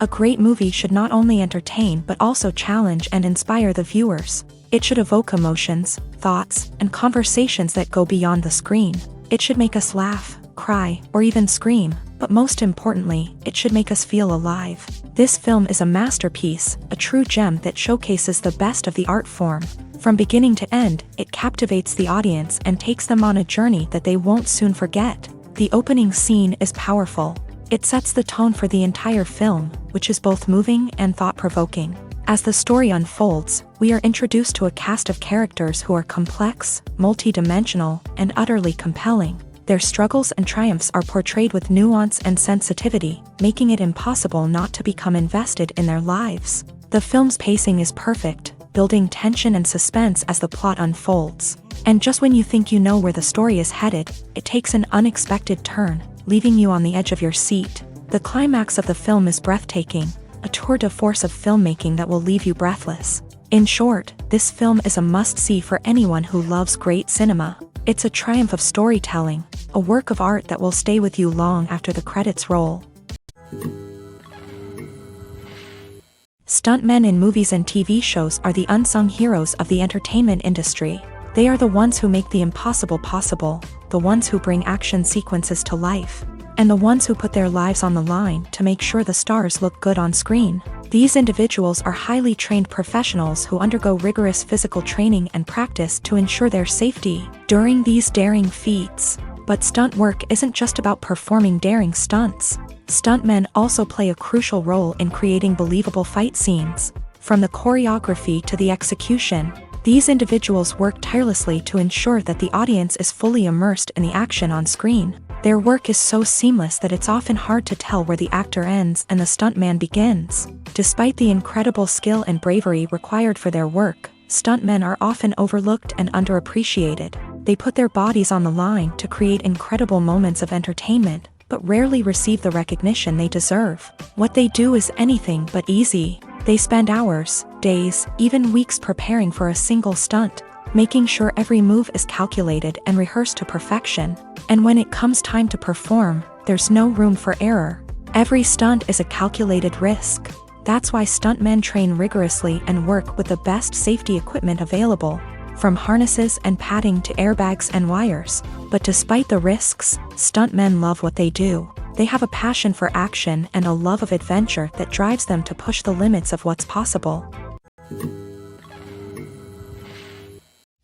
A great movie should not only entertain but also challenge and inspire the viewers. It should evoke emotions, thoughts, and conversations that go beyond the screen. It should make us laugh, cry, or even scream, but most importantly, it should make us feel alive. This film is a masterpiece, a true gem that showcases the best of the art form. From beginning to end, it captivates the audience and takes them on a journey that they won't soon forget. The opening scene is powerful. It sets the tone for the entire film, which is both moving and thought-provoking. As the story unfolds, we are introduced to a cast of characters who are complex, multi-dimensional, and utterly compelling. Their struggles and triumphs are portrayed with nuance and sensitivity, making it impossible not to become invested in their lives. The film's pacing is perfect, building tension and suspense as the plot unfolds. And just when you think you know where the story is headed, it takes an unexpected turn, leaving you on the edge of your seat. The climax of the film is breathtaking, a tour de force of filmmaking that will leave you breathless. In short, this film is a must-see for anyone who loves great cinema. It's a triumph of storytelling, a work of art that will stay with you long after the credits roll. Stuntmen in movies and TV shows are the unsung heroes of the entertainment industry. They are the ones who make the impossible possible, the ones who bring action sequences to life, and the ones who put their lives on the line to make sure the stars look good on screen. These individuals are highly trained professionals who undergo rigorous physical training and practice to ensure their safety during these daring feats. But stunt work isn't just about performing daring stunts. Stuntmen also play a crucial role in creating believable fight scenes. From the choreography to the execution, these individuals work tirelessly to ensure that the audience is fully immersed in the action on screen. Their work is so seamless that it's often hard to tell where the actor ends and the stuntman begins. Despite the incredible skill and bravery required for their work, stuntmen are often overlooked and underappreciated. They put their bodies on the line to create incredible moments of entertainment, but rarely receive the recognition they deserve. What they do is anything but easy. They spend hours, days, even weeks preparing for a single stunt, making sure every move is calculated and rehearsed to perfection. And when it comes time to perform, there's no room for error. Every stunt is a calculated risk. That's why stuntmen train rigorously and work with the best safety equipment available, from harnesses and padding to airbags and wires. But despite the risks, stuntmen love what they do. They have a passion for action and a love of adventure that drives them to push the limits of what's possible.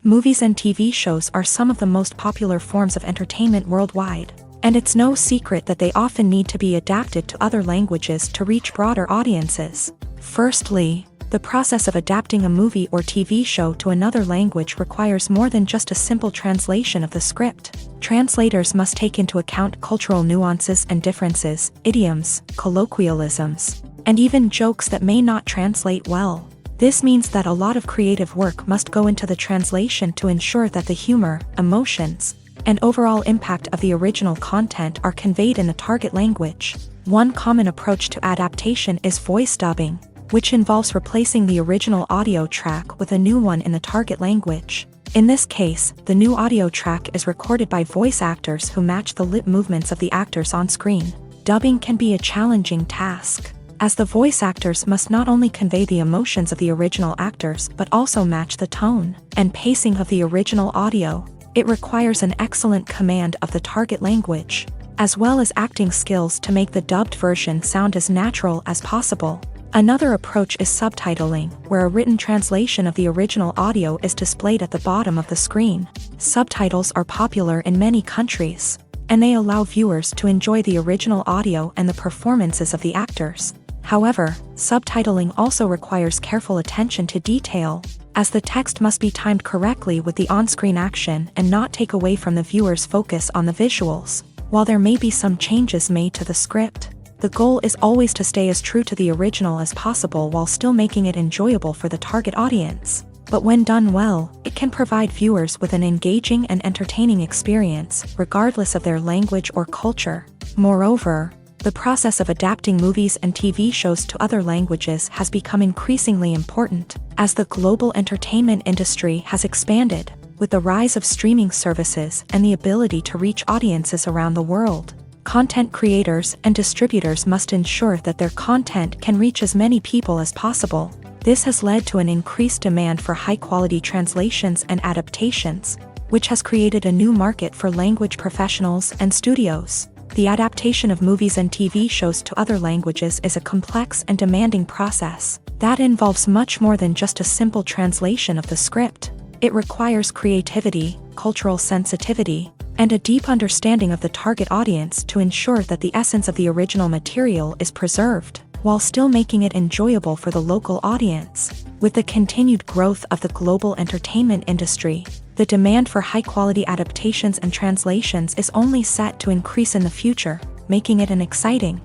Movies and TV shows are some of the most popular forms of entertainment worldwide, and it's no secret that they often need to be adapted to other languages to reach broader audiences. Firstly, the process of adapting a movie or TV show to another language requires more than just a simple translation of the script. Translators must take into account cultural nuances and differences, idioms, colloquialisms, and even jokes that may not translate well. This means that a lot of creative work must go into the translation to ensure that the humor, emotions, and overall impact of the original content are conveyed in the target language. One common approach to adaptation is voice dubbing, which involves replacing the original audio track with a new one in the target language. In this case, the new audio track is recorded by voice actors who match the lip movements of the actors on screen. Dubbing can be a challenging task, as the voice actors must not only convey the emotions of the original actors but also match the tone and pacing of the original audio. It requires an excellent command of the target language, as well as acting skills to make the dubbed version sound as natural as possible. Another approach is subtitling, where a written translation of the original audio is displayed at the bottom of the screen. Subtitles are popular in many countries, and they allow viewers to enjoy the original audio and the performances of the actors. However, subtitling also requires careful attention to detail, as the text must be timed correctly with the on-screen action and not take away from the viewer's focus on the visuals. While there may be some changes made to the script, the goal is always to stay as true to the original as possible while still making it enjoyable for the target audience. But when done well, it can provide viewers with an engaging and entertaining experience, regardless of their language or culture. Moreover, the process of adapting movies and TV shows to other languages has become increasingly important, as the global entertainment industry has expanded, with the rise of streaming services and the ability to reach audiences around the world. Content creators and distributors must ensure that their content can reach as many people as possible. This has led to an increased demand for high-quality translations and adaptations, which has created a new market for language professionals and studios. The adaptation of movies and TV shows to other languages is a complex and demanding process that involves much more than just a simple translation of the script. It requires creativity, cultural sensitivity, and a deep understanding of the target audience to ensure that the essence of the original material is preserved, while still making it enjoyable for the local audience. With the continued growth of the global entertainment industry, the demand for high-quality adaptations and translations is only set to increase in the future, making it an exciting.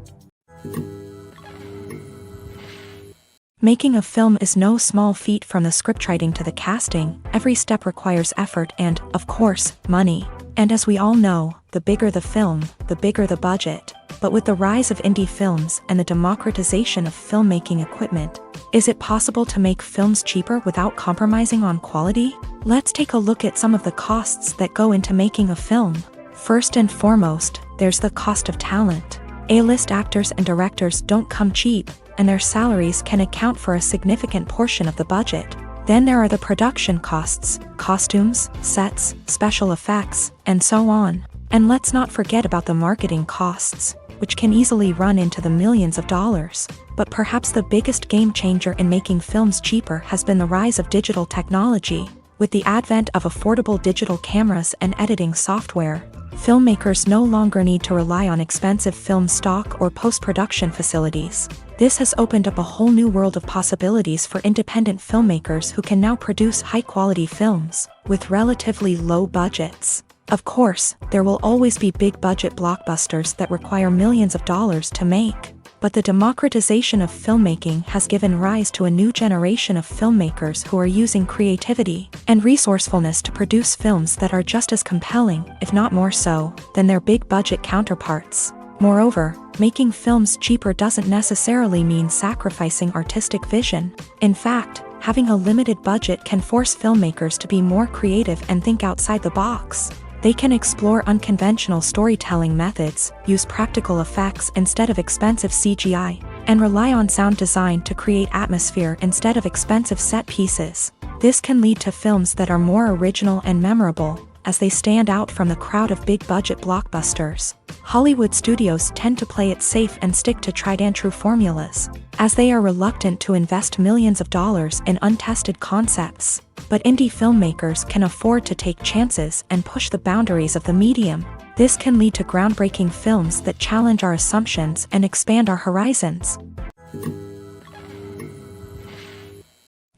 Making a film is no small feat. From the scriptwriting to the casting, every step requires effort and, of course, money. And as we all know, the bigger the film, the bigger the budget. But with the rise of indie films and the democratization of filmmaking equipment, is it possible to make films cheaper without compromising on quality? Let's take a look at some of the costs that go into making a film. First and foremost, there's the cost of talent. A-list actors and directors don't come cheap, and their salaries can account for a significant portion of the budget. Then there are the production costs, costumes, sets, special effects, and so on. And let's not forget about the marketing costs, which can easily run into the millions of dollars. But perhaps the biggest game changer in making films cheaper has been the rise of digital technology. With the advent of affordable digital cameras and editing software, filmmakers no longer need to rely on expensive film stock or post-production facilities. This has opened up a whole new world of possibilities for independent filmmakers who can now produce high-quality films with relatively low budgets. Of course, there will always be big-budget blockbusters that require millions of dollars to make. But the democratization of filmmaking has given rise to a new generation of filmmakers who are using creativity and resourcefulness to produce films that are just as compelling, if not more so, than their big-budget counterparts. Moreover, making films cheaper doesn't necessarily mean sacrificing artistic vision. In fact, having a limited budget can force filmmakers to be more creative and think outside the box. They can explore unconventional storytelling methods, use practical effects instead of expensive CGI, and rely on sound design to create atmosphere instead of expensive set pieces. This can lead to films that are more original and memorable, as they stand out from the crowd of big-budget blockbusters. Hollywood studios tend to play it safe and stick to tried-and-true formulas, as they are reluctant to invest millions of dollars in untested concepts. But indie filmmakers can afford to take chances and push the boundaries of the medium. This can lead to groundbreaking films that challenge our assumptions and expand our horizons.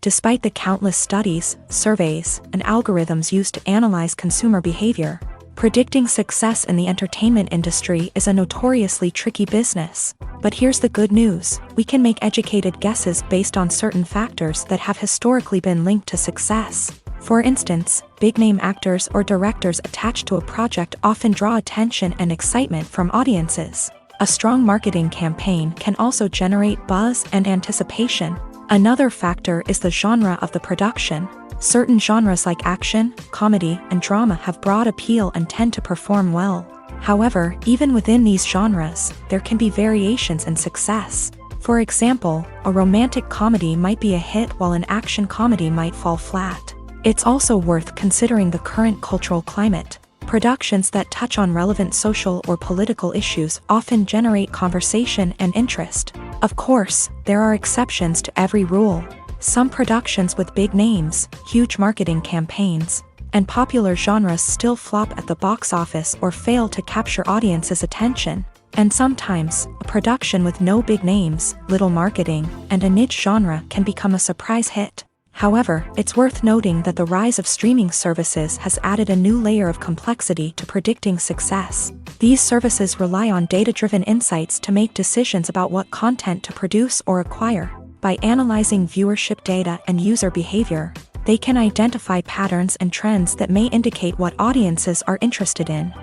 Despite the countless studies, surveys, and algorithms used to analyze consumer behavior, predicting success in the entertainment industry is a notoriously tricky business. But here's the good news: we can make educated guesses based on certain factors that have historically been linked to success. For instance, big-name actors or directors attached to a project often draw attention and excitement from audiences. A strong marketing campaign can also generate buzz and anticipation. Another factor is the genre of the production. Certain genres like action, comedy, and drama have broad appeal and tend to perform well. However, even within these genres, there can be variations in success. For example, a romantic comedy might be a hit while an action comedy might fall flat. It's also worth considering the current cultural climate. Productions that touch on relevant social or political issues often generate conversation and interest. Of course, there are exceptions to every rule. Some productions with big names, huge marketing campaigns, and popular genres still flop at the box office or fail to capture audiences' attention. And sometimes, a production with no big names, little marketing, and a niche genre can become a surprise hit. However, it's worth noting that the rise of streaming services has added a new layer of complexity to predicting success. These services rely on data-driven insights to make decisions about what content to produce or acquire. By analyzing viewership data and user behavior, they can identify patterns and trends that may indicate what audiences are interested in.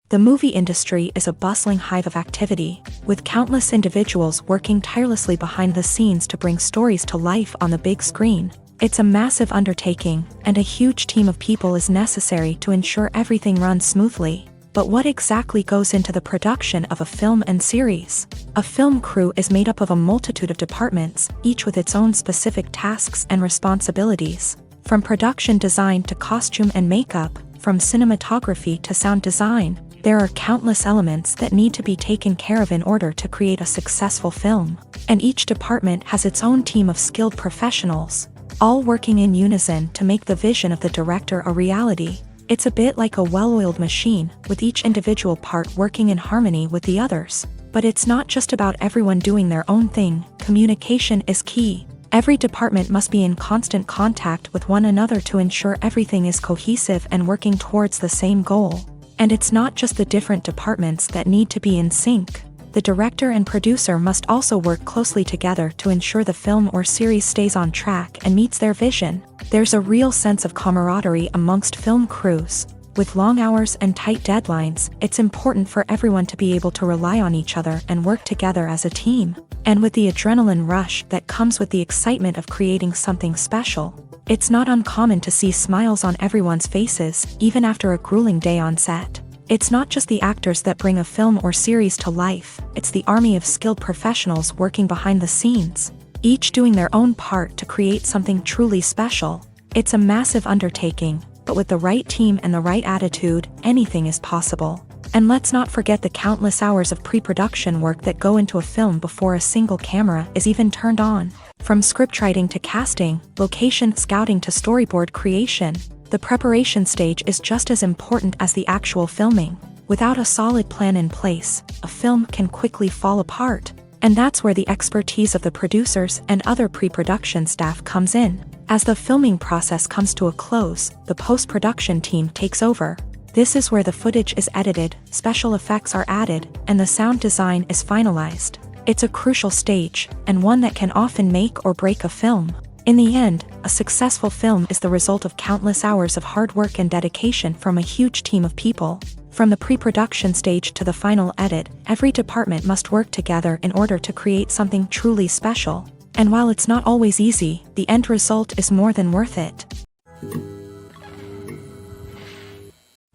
The movie industry is a bustling hive of activity, with countless individuals working tirelessly behind the scenes to bring stories to life on the big screen. It's a massive undertaking, and a huge team of people is necessary to ensure everything runs smoothly. But what exactly goes into the production of a film and series? A film crew is made up of a multitude of departments, each with its own specific tasks and responsibilities. From production design to costume and makeup, from cinematography to sound design, there are countless elements that need to be taken care of in order to create a successful film. And each department has its own team of skilled professionals, all working in unison to make the vision of the director a reality. It's a bit like a well-oiled machine, with each individual part working in harmony with the others. But it's not just about everyone doing their own thing. Communication is key. Every department must be in constant contact with one another to ensure everything is cohesive and working towards the same goal. And it's not just the different departments that need to be in sync. The director and producer must also work closely together to ensure the film or series stays on track and meets their vision. There's a real sense of camaraderie amongst film crews. With long hours and tight deadlines, it's important for everyone to be able to rely on each other and work together as a team. And with the adrenaline rush that comes with the excitement of creating something special, it's not uncommon to see smiles on everyone's faces, even after a grueling day on set. It's not just the actors that bring a film or series to life, it's the army of skilled professionals working behind the scenes, each doing their own part to create something truly special. It's a massive undertaking, but with the right team and the right attitude, anything is possible. And let's not forget the countless hours of pre-production work that go into a film before a single camera is even turned on. From scriptwriting to casting, location scouting to storyboard creation, the preparation stage is just as important as the actual filming. Without a solid plan in place, a film can quickly fall apart. And that's where the expertise of the producers and other pre-production staff comes in. As the filming process comes to a close, the post-production team takes over. This is where the footage is edited, special effects are added, and the sound design is finalized. It's a crucial stage, and one that can often make or break a film. In the end, a successful film is the result of countless hours of hard work and dedication from a huge team of people. From the pre-production stage to the final edit, every department must work together in order to create something truly special. And while it's not always easy, the end result is more than worth it.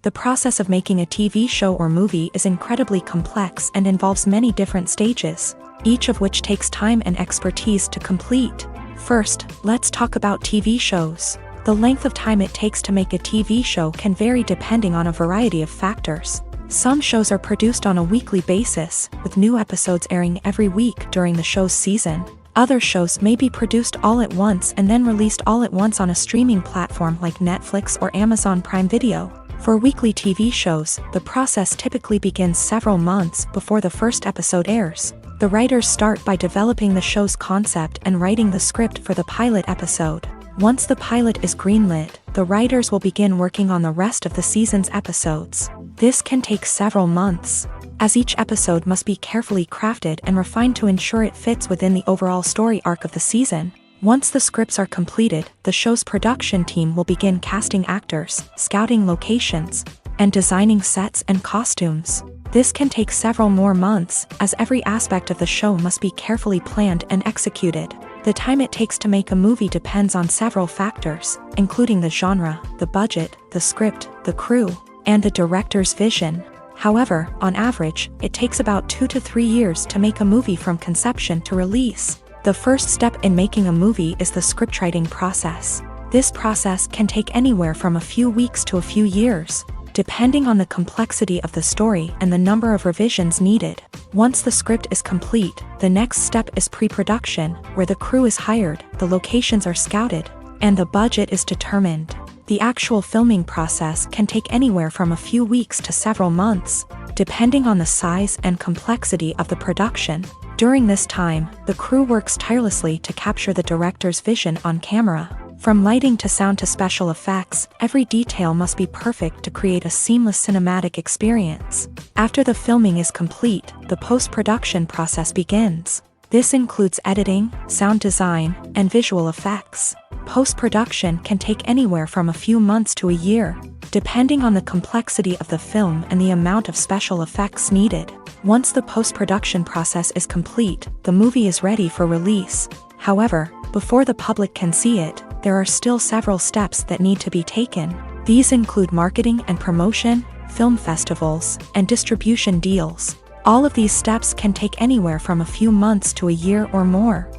The process of making a TV show or movie is incredibly complex and involves many different stages, each of which takes time and expertise to complete. First, let's talk about TV shows. The length of time it takes to make a TV show can vary depending on a variety of factors. Some shows are produced on a weekly basis, with new episodes airing every week during the show's season. Other shows may be produced all at once and then released all at once on a streaming platform like Netflix or Amazon Prime Video. For weekly TV shows, the process typically begins several months before the first episode airs. The writers start by developing the show's concept and writing the script for the pilot episode. Once the pilot is greenlit, the writers will begin working on the rest of the season's episodes. This can take several months, as each episode must be carefully crafted and refined to ensure it fits within the overall story arc of the season. Once the scripts are completed, the show's production team will begin casting actors, scouting locations, and designing sets and costumes. This can take several more months, as every aspect of the show must be carefully planned and executed. The time it takes to make a movie depends on several factors, including the genre, the budget, the script, the crew, and the director's vision. However, on average, it takes about 2 to 3 years to make a movie from conception to release. The first step in making a movie is the scriptwriting process. This process can take anywhere from a few weeks to a few years, depending on the complexity of the story and the number of revisions needed. Once the script is complete, the next step is pre-production, where the crew is hired, the locations are scouted, and the budget is determined. The actual filming process can take anywhere from a few weeks to several months, depending on the size and complexity of the production. During this time, the crew works tirelessly to capture the director's vision on camera. From lighting to sound to special effects, every detail must be perfect to create a seamless cinematic experience. After the filming is complete, the post-production process begins. This includes editing, sound design, and visual effects. Post-production can take anywhere from a few months to a year, depending on the complexity of the film and the amount of special effects needed. Once the post-production process is complete, the movie is ready for release. However, Before the public can see it, there are still several steps that need to be taken. These include marketing and promotion, film festivals, and distribution deals. All of these steps can take anywhere from a few months to a year or more.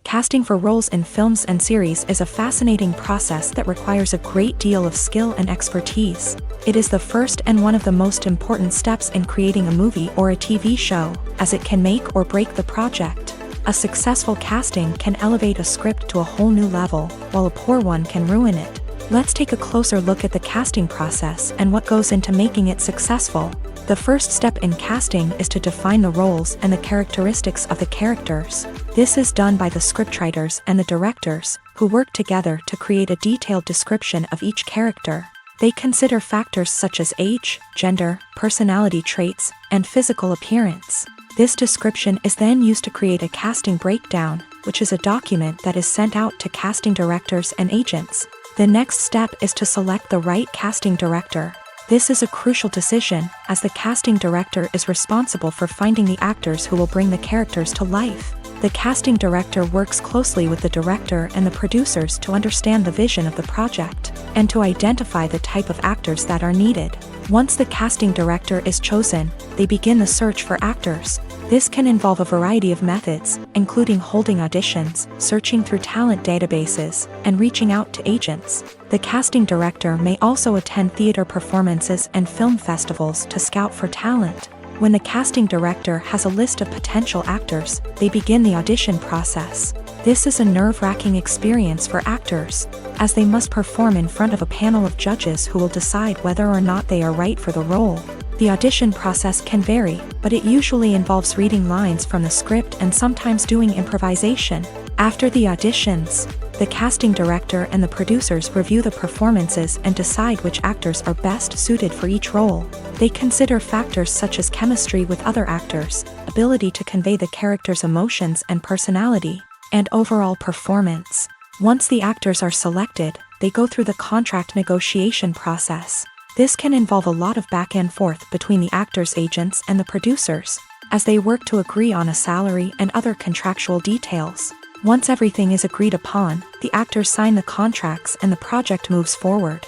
Casting for roles in films and series is a fascinating process that requires a great deal of skill and expertise. It is the first and one of the most important steps in creating a movie or a TV show, as it can make or break the project. A successful casting can elevate a script to a whole new level, while a poor one can ruin it. Let's take a closer look at the casting process and what goes into making it successful. The first step in casting is to define the roles and the characteristics of the characters. This is done by the scriptwriters and the directors, who work together to create a detailed description of each character. They consider factors such as age, gender, personality traits, and physical appearance. This description is then used to create a casting breakdown, which is a document that is sent out to casting directors and agents. The next step is to select the right casting director. This is a crucial decision, as the casting director is responsible for finding the actors who will bring the characters to life. The casting director works closely with the director and the producers to understand the vision of the project, and to identify the type of actors that are needed. Once the casting director is chosen, they begin the search for actors. This can involve a variety of methods, including holding auditions, searching through talent databases, and reaching out to agents. The casting director may also attend theater performances and film festivals to scout for talent. When the casting director has a list of potential actors, they begin the audition process. This is a nerve-wracking experience for actors, as they must perform in front of a panel of judges who will decide whether or not they are right for the role. The audition process can vary, but it usually involves reading lines from the script and sometimes doing improvisation. After the auditions, the casting director and the producers review the performances and decide which actors are best suited for each role. They consider factors such as chemistry with other actors, ability to convey the character's emotions and personality, and overall performance. Once the actors are selected, they go through the contract negotiation process. This can involve a lot of back and forth between the actors' agents and the producers, as they work to agree on a salary and other contractual details. Once everything is agreed upon, the actors sign the contracts and the project moves forward.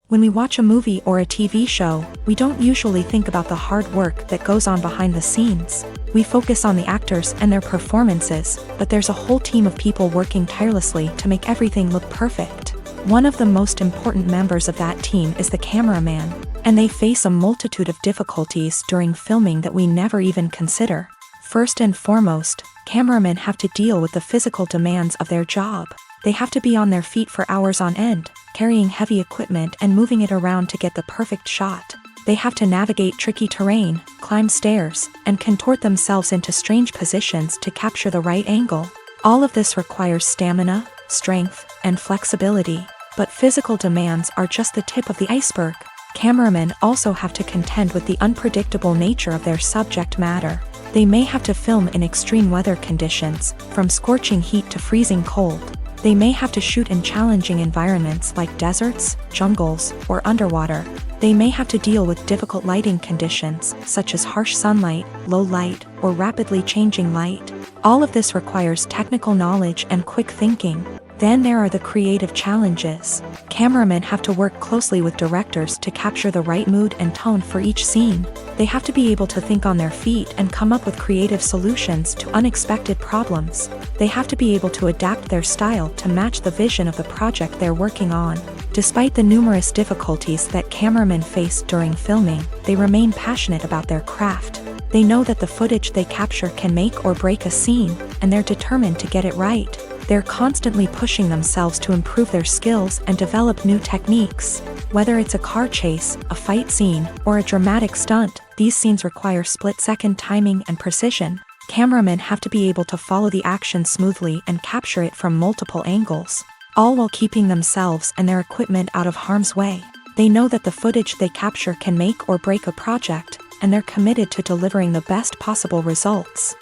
When we watch a movie or a TV show, we don't usually think about the hard work that goes on behind the scenes. We focus on the actors and their performances, but there's a whole team of people working tirelessly to make everything look perfect. One of the most important members of that team is the cameraman, and they face a multitude of difficulties during filming that we never even consider. First and foremost, cameramen have to deal with the physical demands of their job. They have to be on their feet for hours on end, carrying heavy equipment and moving it around to get the perfect shot. They have to navigate tricky terrain, climb stairs, and contort themselves into strange positions to capture the right angle. All of this requires stamina, strength, and flexibility. But physical demands are just the tip of the iceberg. Cameramen also have to contend with the unpredictable nature of their subject matter. They may have to film in extreme weather conditions, from scorching heat to freezing cold. They may have to shoot in challenging environments like deserts, jungles, or underwater. They may have to deal with difficult lighting conditions, such as harsh sunlight, low light, or rapidly changing light. All of this requires technical knowledge and quick thinking. Then there are the creative challenges. Cameramen have to work closely with directors to capture the right mood and tone for each scene. They have to be able to think on their feet and come up with creative solutions to unexpected problems. They have to be able to adapt their style to match the vision of the project they're working on. Despite the numerous difficulties that cameramen face during filming, they remain passionate about their craft. They know that the footage they capture can make or break a scene, and they're determined to get it right. They're constantly pushing themselves to improve their skills and develop new techniques. Whether it's a car chase, a fight scene, or a dramatic stunt, these scenes require split-second timing and precision. Cameramen have to be able to follow the action smoothly and capture it from multiple angles, all while keeping themselves and their equipment out of harm's way. They know that the footage they capture can make or break a project, and they're committed to delivering the best possible results.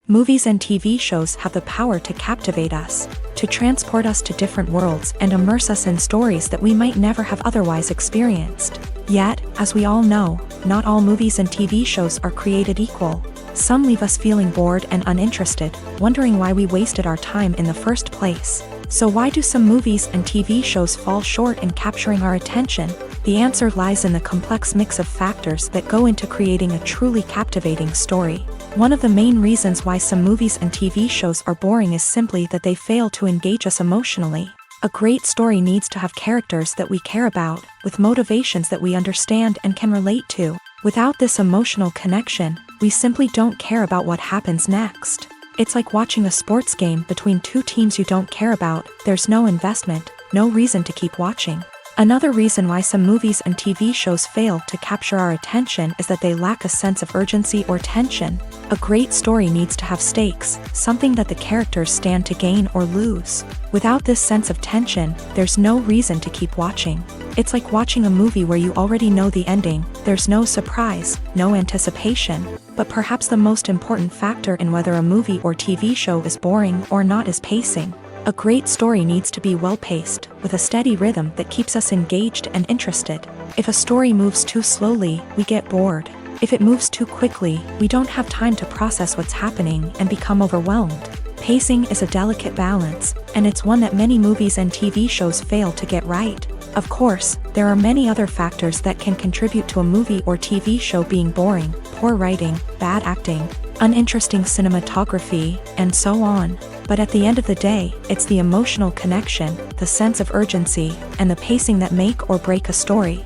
Movies and TV shows have the power to captivate us, to transport us to different worlds and immerse us in stories that we might never have otherwise experienced. Yet, as we all know, not all movies and TV shows are created equal. Some leave us feeling bored and uninterested, wondering why we wasted our time in the first place. So why do some movies and TV shows fall short in capturing our attention? The answer lies in the complex mix of factors that go into creating a truly captivating story. One of the main reasons why some movies and TV shows are boring is simply that they fail to engage us emotionally. A great story needs to have characters that we care about, with motivations that we understand and can relate to. Without this emotional connection, we simply don't care about what happens next. It's like watching a sports game between two teams you don't care about. There's no investment, no reason to keep watching. Another reason why some movies and TV shows fail to capture our attention is that they lack a sense of urgency or tension. A great story needs to have stakes, something that the characters stand to gain or lose. Without this sense of tension, there's no reason to keep watching. It's like watching a movie where you already know the ending. There's no surprise, no anticipation. But perhaps the most important factor in whether a movie or TV show is boring or not is pacing. A great story needs to be well-paced, with a steady rhythm that keeps us engaged and interested. If a story moves too slowly, we get bored. If it moves too quickly, we don't have time to process what's happening and become overwhelmed. Pacing is a delicate balance, and it's one that many movies and TV shows fail to get right. Of course, there are many other factors that can contribute to a movie or TV show being boring: poor writing, bad acting, uninteresting cinematography, and so on. But at the end of the day, it's the emotional connection, the sense of urgency, and the pacing that make or break a story.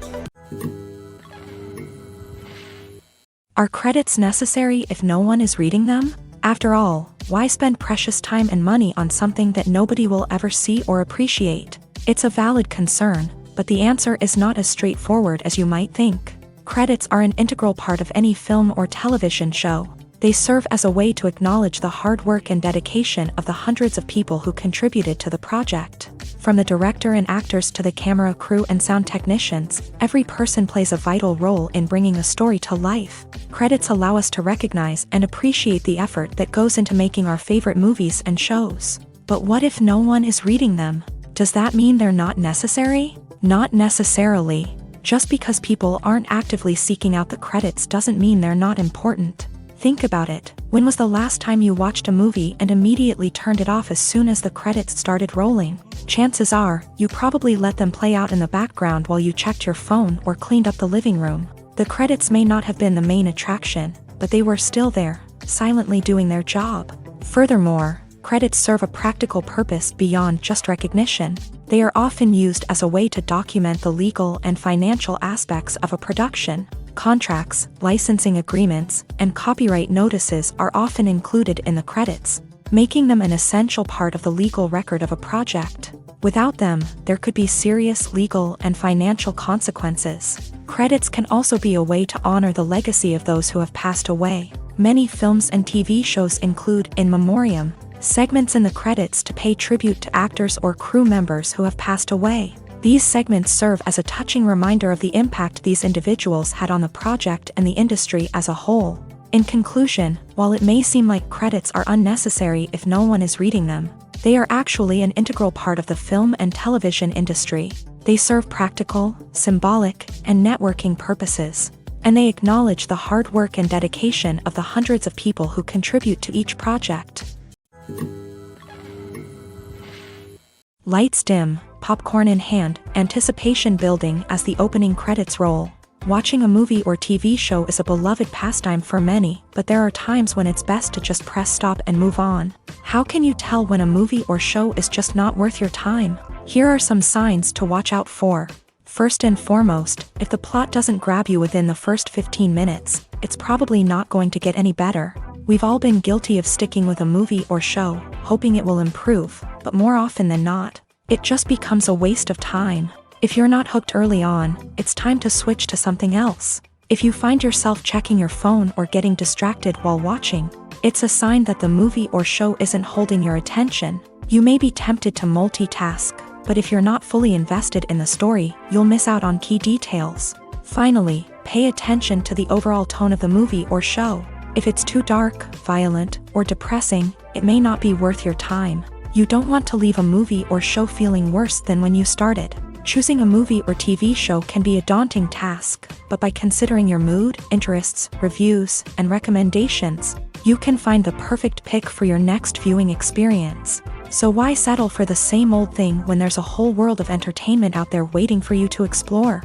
Are credits necessary if no one is reading them? After all, why spend precious time and money on something that nobody will ever see or appreciate? It's a valid concern, but the answer is not as straightforward as you might think. Credits are an integral part of any film or television show. They serve as a way to acknowledge the hard work and dedication of the hundreds of people who contributed to the project. From the director and actors to the camera crew and sound technicians, every person plays a vital role in bringing a story to life. Credits allow us to recognize and appreciate the effort that goes into making our favorite movies and shows. But what if no one is reading them? Does that mean they're not necessary? Not necessarily. Just because people aren't actively seeking out the credits doesn't mean they're not important. Think about it. When was the last time you watched a movie and immediately turned it off as soon as the credits started rolling? Chances are, you probably let them play out in the background while you checked your phone or cleaned up the living room. The credits may not have been the main attraction, but they were still there, silently doing their job. Furthermore, credits serve a practical purpose beyond just recognition. They are often used as a way to document the legal and financial aspects of a production. Contracts, licensing agreements, and copyright notices are often included in the credits, making them an essential part of the legal record of a project. Without them, there could be serious legal and financial consequences. Credits can also be a way to honor the legacy of those who have passed away. Many films and TV shows include in memoriam segments in the credits to pay tribute to actors or crew members who have passed away. These segments serve as a touching reminder of the impact these individuals had on the project and the industry as a whole. In conclusion, while it may seem like credits are unnecessary if no one is reading them, they are actually an integral part of the film and television industry. They serve practical, symbolic, and networking purposes, and they acknowledge the hard work and dedication of the hundreds of people who contribute to each project. Lights dim, popcorn in hand, anticipation building as the opening credits roll. Watching a movie or TV show is a beloved pastime for many, but there are times when it's best to just press stop and move on. How can you tell when a movie or show is just not worth your time? Here are some signs to watch out for. First and foremost, if the plot doesn't grab you within the first 15 minutes, it's probably not going to get any better. We've all been guilty of sticking with a movie or show, hoping it will improve, but more often than not, it just becomes a waste of time. If you're not hooked early on, it's time to switch to something else. If you find yourself checking your phone or getting distracted while watching, it's a sign that the movie or show isn't holding your attention. You may be tempted to multitask, but if you're not fully invested in the story, you'll miss out on key details. Finally, pay attention to the overall tone of the movie or show. If it's too dark, violent, or depressing, it may not be worth your time. You don't want to leave a movie or show feeling worse than when you started. Choosing a movie or TV show can be a daunting task, but by considering your mood, interests, reviews, and recommendations, you can find the perfect pick for your next viewing experience. So why settle for the same old thing when there's a whole world of entertainment out there waiting for you to explore?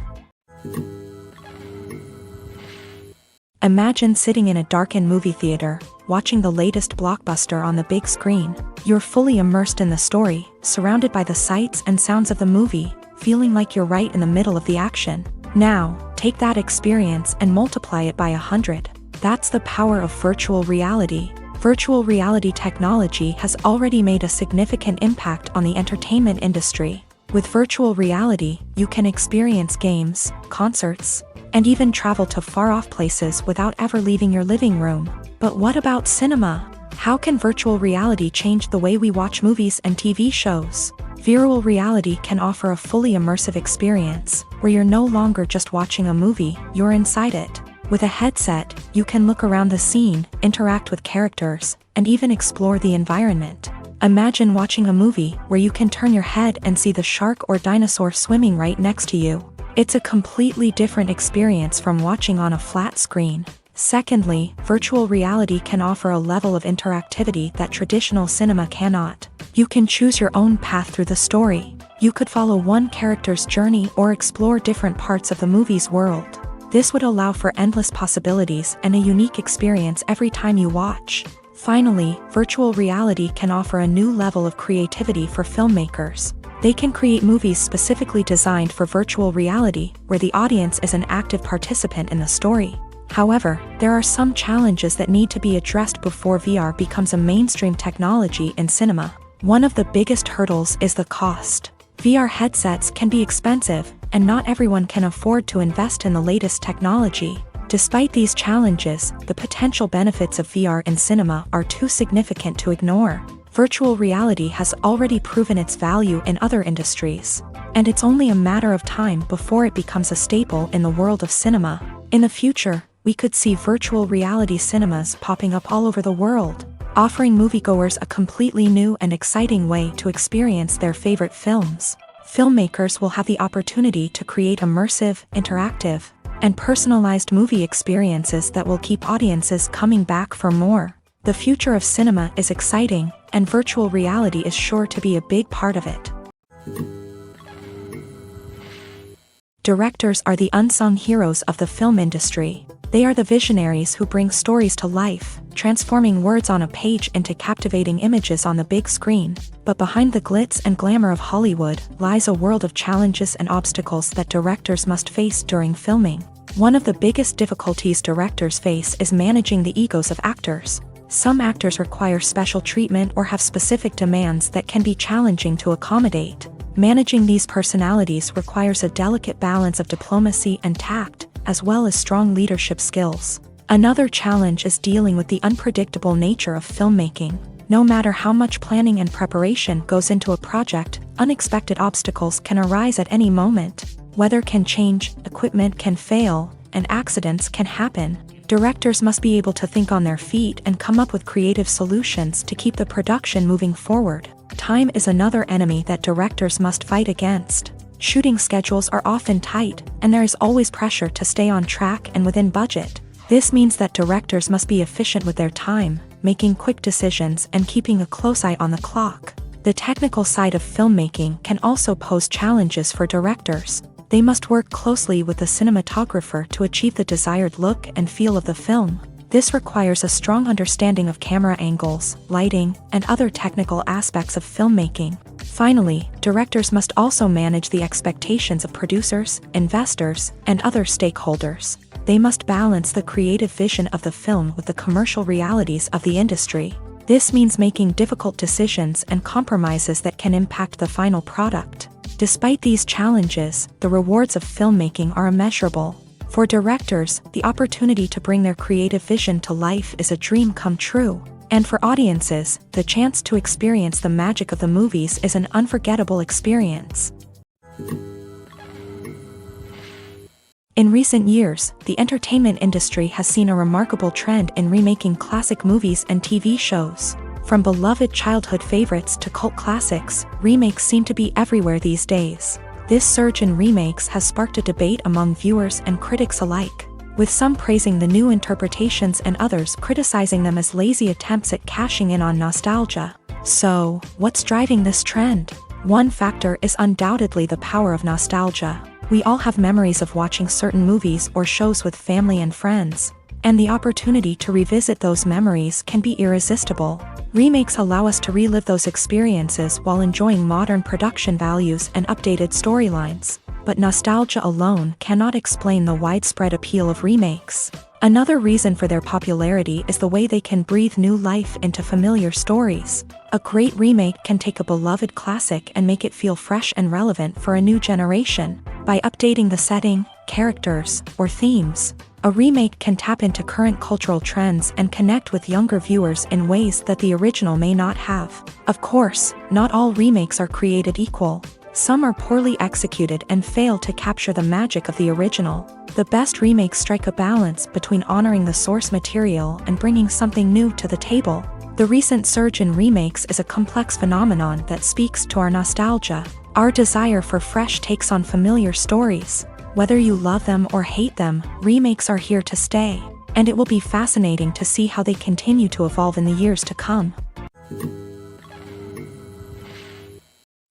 Imagine sitting in a darkened movie theater, watching the latest blockbuster on the big screen. You're fully immersed in the story, surrounded by the sights and sounds of the movie, feeling like you're right in the middle of the action. Now, take that experience and multiply it by 100. That's the power of virtual reality. Virtual reality technology has already made a significant impact on the entertainment industry. With virtual reality, you can experience games, concerts, and even travel to far-off places without ever leaving your living room. But what about cinema? How can virtual reality change the way we watch movies and TV shows? Virtual reality can offer a fully immersive experience, where you're no longer just watching a movie, you're inside it. With a headset, you can look around the scene, interact with characters, and even explore the environment. Imagine watching a movie where you can turn your head and see the shark or dinosaur swimming right next to you. It's a completely different experience from watching on a flat screen. Secondly, virtual reality can offer a level of interactivity that traditional cinema cannot. You can choose your own path through the story. You could follow one character's journey or explore different parts of the movie's world. This would allow for endless possibilities and a unique experience every time you watch. Finally, virtual reality can offer a new level of creativity for filmmakers. They can create movies specifically designed for virtual reality, where the audience is an active participant in the story. However, there are some challenges that need to be addressed before VR becomes a mainstream technology in cinema. One of the biggest hurdles is the cost. VR headsets can be expensive, and not everyone can afford to invest in the latest technology. Despite these challenges, the potential benefits of VR in cinema are too significant to ignore. Virtual reality has already proven its value in other industries, and it's only a matter of time before it becomes a staple in the world of cinema. In the future, we could see virtual reality cinemas popping up all over the world, offering moviegoers a completely new and exciting way to experience their favorite films. Filmmakers will have the opportunity to create immersive, interactive, and personalized movie experiences that will keep audiences coming back for more. The future of cinema is exciting, and virtual reality is sure to be a big part of it. Directors are the unsung heroes of the film industry. They are the visionaries who bring stories to life, transforming words on a page into captivating images on the big screen. But behind the glitz and glamour of Hollywood lies a world of challenges and obstacles that directors must face during filming. One of the biggest difficulties directors face is managing the egos of actors. Some actors require special treatment or have specific demands that can be challenging to accommodate. Managing these personalities requires a delicate balance of diplomacy and tact, as well as strong leadership skills. Another challenge is dealing with the unpredictable nature of filmmaking. No matter how much planning and preparation goes into a project, unexpected obstacles can arise at any moment. Weather can change, equipment can fail, and accidents can happen. Directors must be able to think on their feet and come up with creative solutions to keep the production moving forward. Time is another enemy that directors must fight against. Shooting schedules are often tight, and there is always pressure to stay on track and within budget. This means that directors must be efficient with their time, making quick decisions and keeping a close eye on the clock. The technical side of filmmaking can also pose challenges for directors. They must work closely with the cinematographer to achieve the desired look and feel of the film. This requires a strong understanding of camera angles, lighting, and other technical aspects of filmmaking. Finally, directors must also manage the expectations of producers, investors, and other stakeholders. They must balance the creative vision of the film with the commercial realities of the industry. This means making difficult decisions and compromises that can impact the final product. Despite these challenges, the rewards of filmmaking are immeasurable. For directors, the opportunity to bring their creative vision to life is a dream come true. And for audiences, the chance to experience the magic of the movies is an unforgettable experience. In recent years, the entertainment industry has seen a remarkable trend in remaking classic movies and TV shows. From beloved childhood favorites to cult classics, remakes seem to be everywhere these days. This surge in remakes has sparked a debate among viewers and critics alike, with some praising the new interpretations and others criticizing them as lazy attempts at cashing in on nostalgia. So, what's driving this trend? One factor is undoubtedly the power of nostalgia. We all have memories of watching certain movies or shows with family and friends, and the opportunity to revisit those memories can be irresistible. Remakes allow us to relive those experiences while enjoying modern production values and updated storylines. But nostalgia alone cannot explain the widespread appeal of remakes. Another reason for their popularity is the way they can breathe new life into familiar stories. A great remake can take a beloved classic and make it feel fresh and relevant for a new generation. By updating the setting, characters, or themes, a remake can tap into current cultural trends and connect with younger viewers in ways that the original may not have. Of course, not all remakes are created equal. Some are poorly executed and fail to capture the magic of the original. The best remakes strike a balance between honoring the source material and bringing something new to the table. The recent surge in remakes is a complex phenomenon that speaks to our nostalgia, our desire for fresh takes on familiar stories. Whether you love them or hate them, remakes are here to stay, and it will be fascinating to see how they continue to evolve in the years to come.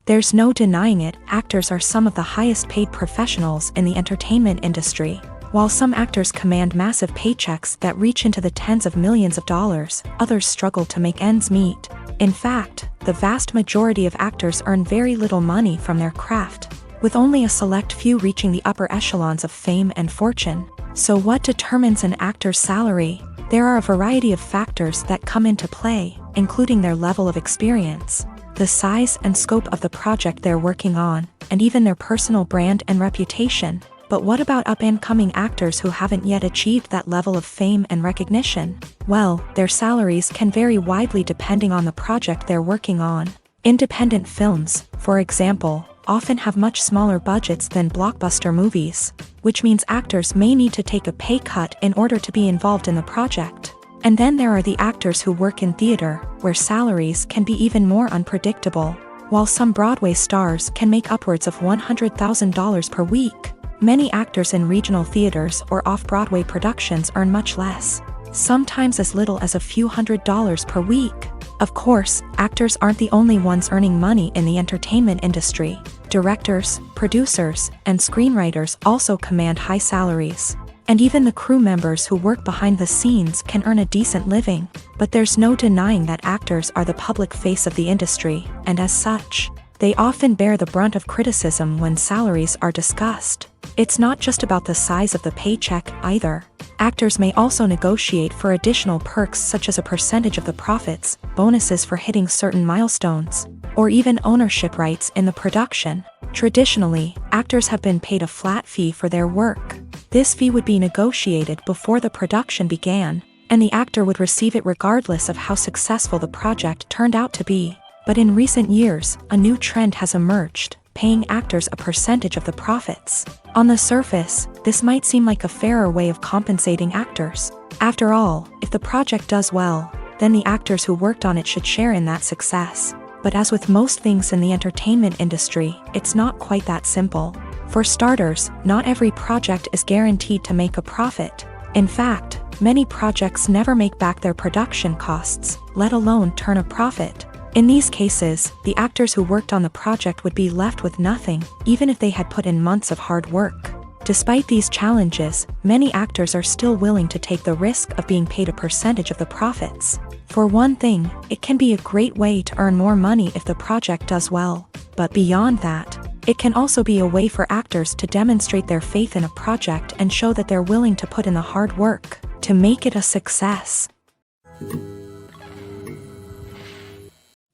There's no denying it, actors are some of the highest paid professionals in the entertainment industry. While some actors command massive paychecks that reach into the tens of millions of dollars, others struggle to make ends meet. In fact, the vast majority of actors earn very little money from their craft, with only a select few reaching the upper echelons of fame and fortune. So what determines an actor's salary? There are a variety of factors that come into play, including their level of experience, the size and scope of the project they're working on, and even their personal brand and reputation. But what about up-and-coming actors who haven't yet achieved that level of fame and recognition? Well, their salaries can vary widely depending on the project they're working on. Independent films, for example, often have much smaller budgets than blockbuster movies, which means actors may need to take a pay cut in order to be involved in the project. And then there are the actors who work in theater, where salaries can be even more unpredictable. While some Broadway stars can make upwards of $100,000 per week, many actors in regional theaters or off-Broadway productions earn much less, sometimes as little as a few $100s per week. Of course, actors aren't the only ones earning money in the entertainment industry. Directors, producers, and screenwriters also command high salaries. And even the crew members who work behind the scenes can earn a decent living. But there's no denying that actors are the public face of the industry, and as such, they often bear the brunt of criticism when salaries are discussed. It's not just about the size of the paycheck either. Actors may also negotiate for additional perks such as a percentage of the profits, bonuses for hitting certain milestones, or even ownership rights in the production. Traditionally, actors have been paid a flat fee for their work. This fee would be negotiated before the production began, and the actor would receive it regardless of how successful the project turned out to be. But in recent years, a new trend has emerged, paying actors a percentage of the profits. On the surface, this might seem like a fairer way of compensating actors. After all, if the project does well, then the actors who worked on it should share in that success. But as with most things in the entertainment industry, it's not quite that simple. For starters, not every project is guaranteed to make a profit. In fact, many projects never make back their production costs, let alone turn a profit. In these cases, the actors who worked on the project would be left with nothing, even if they had put in months of hard work. Despite these challenges, many actors are still willing to take the risk of being paid a percentage of the profits. For one thing, it can be a great way to earn more money if the project does well. But beyond that, it can also be a way for actors to demonstrate their faith in a project and show that they're willing to put in the hard work to make it a success.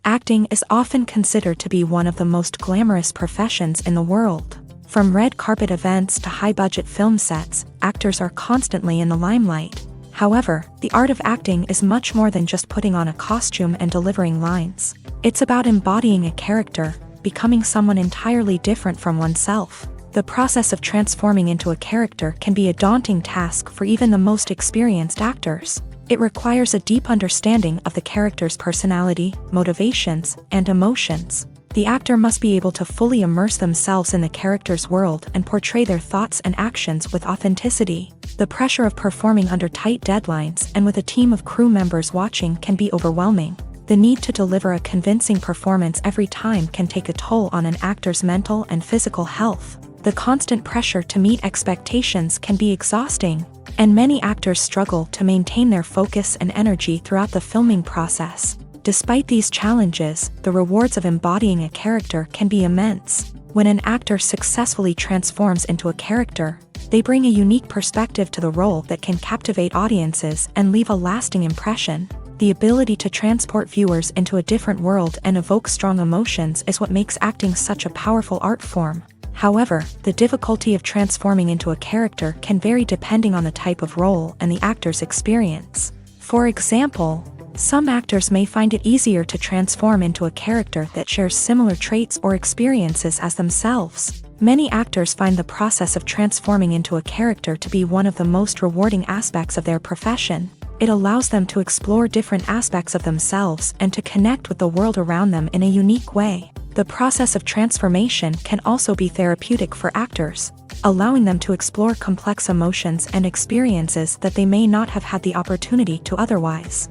Acting is often considered to be one of the most glamorous professions in the world. From red carpet events to high-budget film sets, actors are constantly in the limelight. However, the art of acting is much more than just putting on a costume and delivering lines. It's about embodying a character, becoming someone entirely different from oneself. The process of transforming into a character can be a daunting task for even the most experienced actors. It requires a deep understanding of the character's personality, motivations, and emotions. The actor must be able to fully immerse themselves in the character's world and portray their thoughts and actions with authenticity. The pressure of performing under tight deadlines and with a team of crew members watching can be overwhelming. The need to deliver a convincing performance every time can take a toll on an actor's mental and physical health. The constant pressure to meet expectations can be exhausting, and many actors struggle to maintain their focus and energy throughout the filming process. Despite these challenges, the rewards of embodying a character can be immense. When an actor successfully transforms into a character, they bring a unique perspective to the role that can captivate audiences and leave a lasting impression. The ability to transport viewers into a different world and evoke strong emotions is what makes acting such a powerful art form. However, the difficulty of transforming into a character can vary depending on the type of role and the actor's experience. For example, some actors may find it easier to transform into a character that shares similar traits or experiences as themselves. Many actors find the process of transforming into a character to be one of the most rewarding aspects of their profession. It allows them to explore different aspects of themselves and to connect with the world around them in a unique way. The process of transformation can also be therapeutic for actors, allowing them to explore complex emotions and experiences that they may not have had the opportunity to otherwise.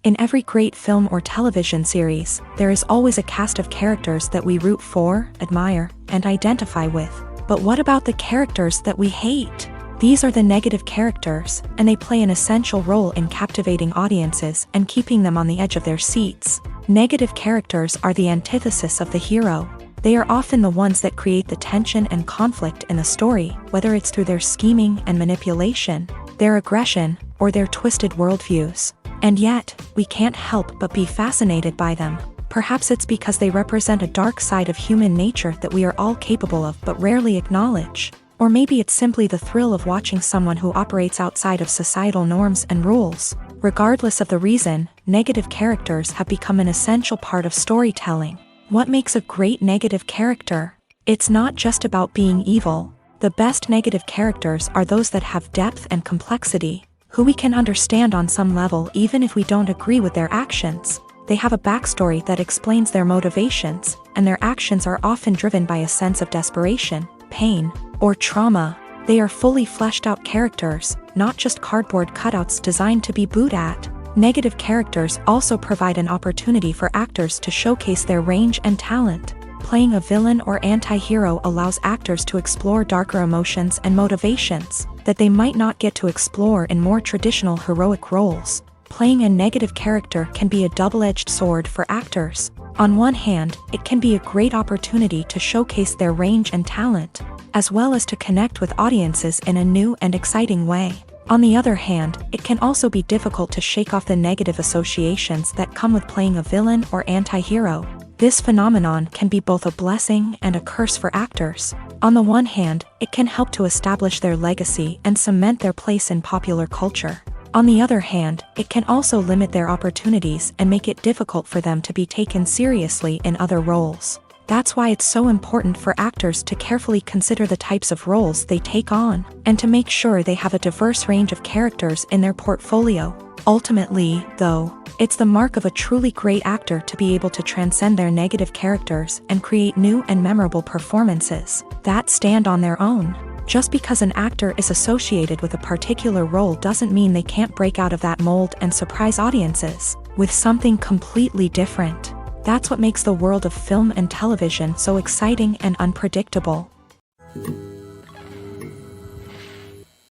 In every great film or television series, there is always a cast of characters that we root for, admire, and identify with. But what about the characters that we hate? These are the negative characters, and they play an essential role in captivating audiences and keeping them on the edge of their seats. Negative characters are the antithesis of the hero. They are often the ones that create the tension and conflict in the story, whether it's through their scheming and manipulation, their aggression, or their twisted worldviews. And yet, we can't help but be fascinated by them. Perhaps it's because they represent a dark side of human nature that we are all capable of but rarely acknowledge. Or maybe it's simply the thrill of watching someone who operates outside of societal norms and rules. Regardless of the reason, negative characters have become an essential part of storytelling. What makes a great negative character? It's not just about being evil. The best negative characters are those that have depth and complexity, who we can understand on some level even if we don't agree with their actions. They have a backstory that explains their motivations, and their actions are often driven by a sense of desperation, pain, or trauma. They are fully fleshed out characters, not just cardboard cutouts designed to be booed at. Negative characters also provide an opportunity for actors to showcase their range and talent. Playing a villain or anti-hero allows actors to explore darker emotions and motivations that they might not get to explore in more traditional heroic roles. Playing a negative character can be a double-edged sword for actors. On one hand, it can be a great opportunity to showcase their range and talent, as well as to connect with audiences in a new and exciting way. On the other hand, it can also be difficult to shake off the negative associations that come with playing a villain or anti-hero. This phenomenon can be both a blessing and a curse for actors. On the one hand, it can help to establish their legacy and cement their place in popular culture. On the other hand, it can also limit their opportunities and make it difficult for them to be taken seriously in other roles. That's why it's so important for actors to carefully consider the types of roles they take on, and to make sure they have a diverse range of characters in their portfolio. Ultimately, though, it's the mark of a truly great actor to be able to transcend their negative characters and create new and memorable performances that stand on their own. Just because an actor is associated with a particular role doesn't mean they can't break out of that mold and surprise audiences with something completely different. That's what makes the world of film and television so exciting and unpredictable.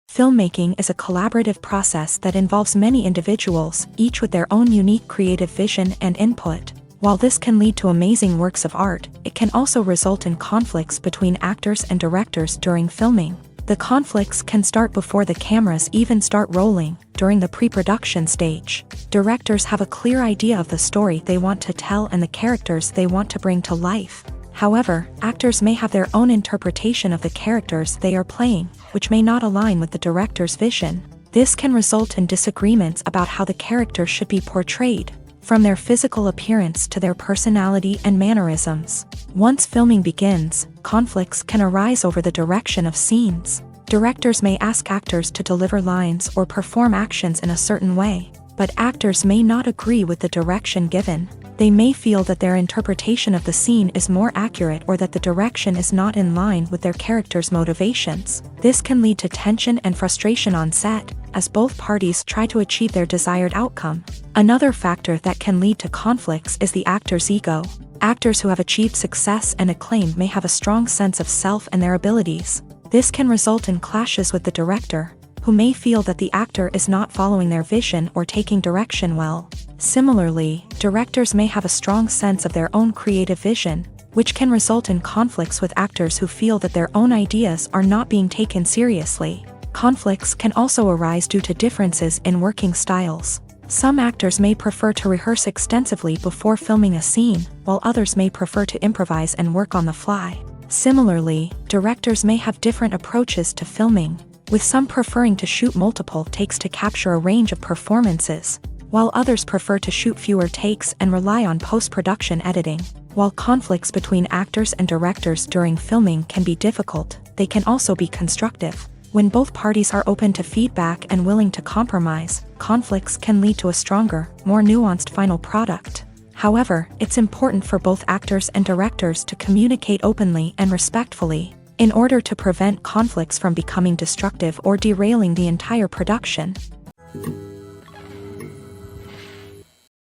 Filmmaking is a collaborative process that involves many individuals, each with their own unique creative vision and input. While this can lead to amazing works of art, it can also result in conflicts between actors and directors during filming. The conflicts can start before the cameras even start rolling, during the pre-production stage. Directors have a clear idea of the story they want to tell and the characters they want to bring to life. However, actors may have their own interpretation of the characters they are playing, which may not align with the director's vision. This can result in disagreements about how the characters should be portrayed, from their physical appearance to their personality and mannerisms. Once filming begins, conflicts can arise over the direction of scenes. Directors may ask actors to deliver lines or perform actions in a certain way, but actors may not agree with the direction given. They may feel that their interpretation of the scene is more accurate or that the direction is not in line with their character's motivations. This can lead to tension and frustration on set, as both parties try to achieve their desired outcome. Another factor that can lead to conflicts is the actor's ego. Actors who have achieved success and acclaim may have a strong sense of self and their abilities. This can result in clashes with the director, who may feel that the actor is not following their vision or taking direction well. Similarly, directors may have a strong sense of their own creative vision, which can result in conflicts with actors who feel that their own ideas are not being taken seriously. Conflicts can also arise due to differences in working styles. Some actors may prefer to rehearse extensively before filming a scene, while others may prefer to improvise and work on the fly. Similarly, directors may have different approaches to filming, with some preferring to shoot multiple takes to capture a range of performances, while others prefer to shoot fewer takes and rely on post-production editing. While conflicts between actors and directors during filming can be difficult, they can also be constructive. When both parties are open to feedback and willing to compromise, conflicts can lead to a stronger, more nuanced final product. However, it's important for both actors and directors to communicate openly and respectfully, in order to prevent conflicts from becoming destructive or derailing the entire production.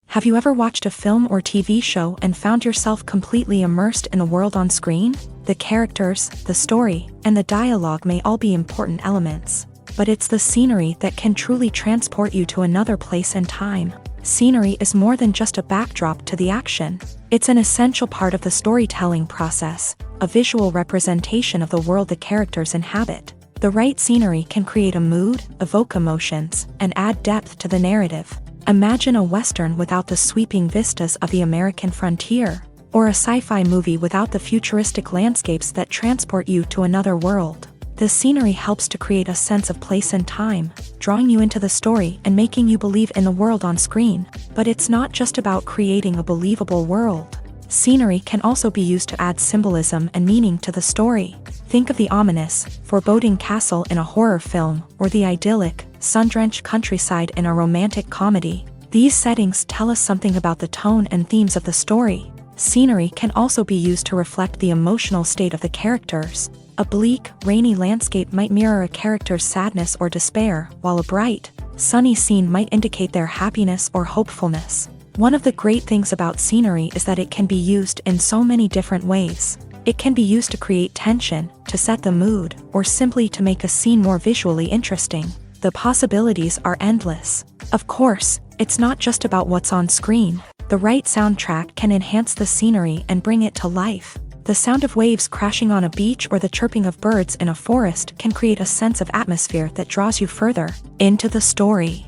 Have you ever watched a film or TV show and found yourself completely immersed in the world on screen? The characters, the story, and the dialogue may all be important elements, but it's the scenery that can truly transport you to another place and time. Scenery is more than just a backdrop to the action. It's an essential part of the storytelling process, a visual representation of the world the characters inhabit. The right scenery can create a mood, evoke emotions, and add depth to the narrative. Imagine a Western without the sweeping vistas of the American frontier, or a sci-fi movie without the futuristic landscapes that transport you to another world. The scenery helps to create a sense of place and time, drawing you into the story and making you believe in the world on screen. But it's not just about creating a believable world. Scenery can also be used to add symbolism and meaning to the story. Think of the ominous, foreboding castle in a horror film, or the idyllic, sun-drenched countryside in a romantic comedy. These settings tell us something about the tone and themes of the story. Scenery can also be used to reflect the emotional state of the characters. A bleak, rainy landscape might mirror a character's sadness or despair, while a bright, sunny scene might indicate their happiness or hopefulness. One of the great things about scenery is that it can be used in so many different ways. It can be used to create tension, to set the mood, or simply to make a scene more visually interesting. The possibilities are endless. Of course, it's not just about what's on screen. The right soundtrack can enhance the scenery and bring it to life. The sound of waves crashing on a beach or the chirping of birds in a forest can create a sense of atmosphere that draws you further into the story.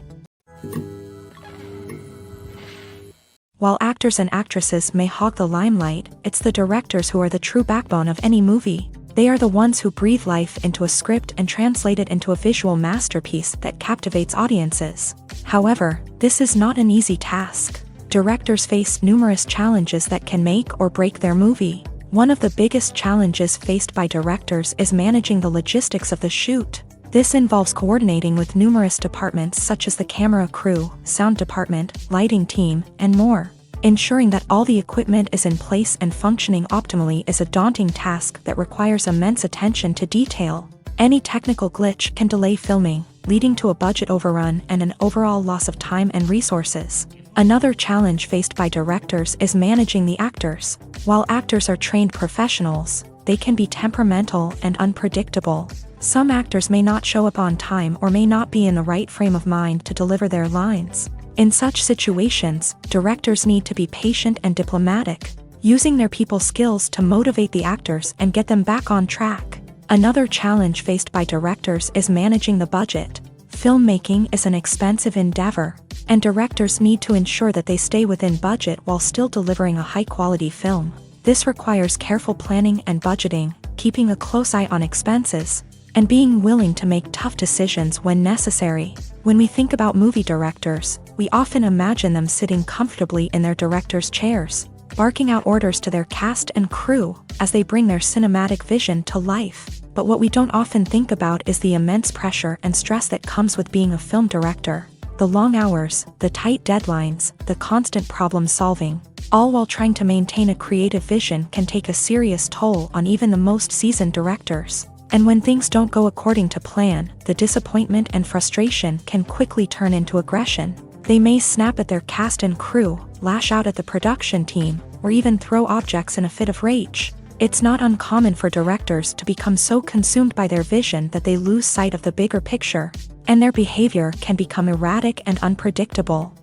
While actors and actresses may hog the limelight, it's the directors who are the true backbone of any movie. They are the ones who breathe life into a script and translate it into a visual masterpiece that captivates audiences. However, this is not an easy task. Directors face numerous challenges that can make or break their movie. One of the biggest challenges faced by directors is managing the logistics of the shoot. This involves coordinating with numerous departments such as the camera crew, sound department, lighting team, and more. Ensuring that all the equipment is in place and functioning optimally is a daunting task that requires immense attention to detail. Any technical glitch can delay filming, leading to a budget overrun and an overall loss of time and resources. Another challenge faced by directors is managing the actors. While actors are trained professionals, they can be temperamental and unpredictable. Some actors may not show up on time or may not be in the right frame of mind to deliver their lines. In such situations, directors need to be patient and diplomatic, using their people skills to motivate the actors and get them back on track. Another challenge faced by directors is managing the budget. Filmmaking is an expensive endeavor, and directors need to ensure that they stay within budget while still delivering a high-quality film. This requires careful planning and budgeting, keeping a close eye on expenses, and being willing to make tough decisions when necessary. When we think about movie directors, we often imagine them sitting comfortably in their director's chairs, barking out orders to their cast and crew as they bring their cinematic vision to life. But what we don't often think about is the immense pressure and stress that comes with being a film director. The long hours, the tight deadlines, the constant problem solving, all while trying to maintain a creative vision can take a serious toll on even the most seasoned directors. And when things don't go according to plan, the disappointment and frustration can quickly turn into aggression. They may snap at their cast and crew, lash out at the production team, or even throw objects in a fit of rage. It's not uncommon for directors to become so consumed by their vision that they lose sight of the bigger picture, and their behavior can become erratic and unpredictable.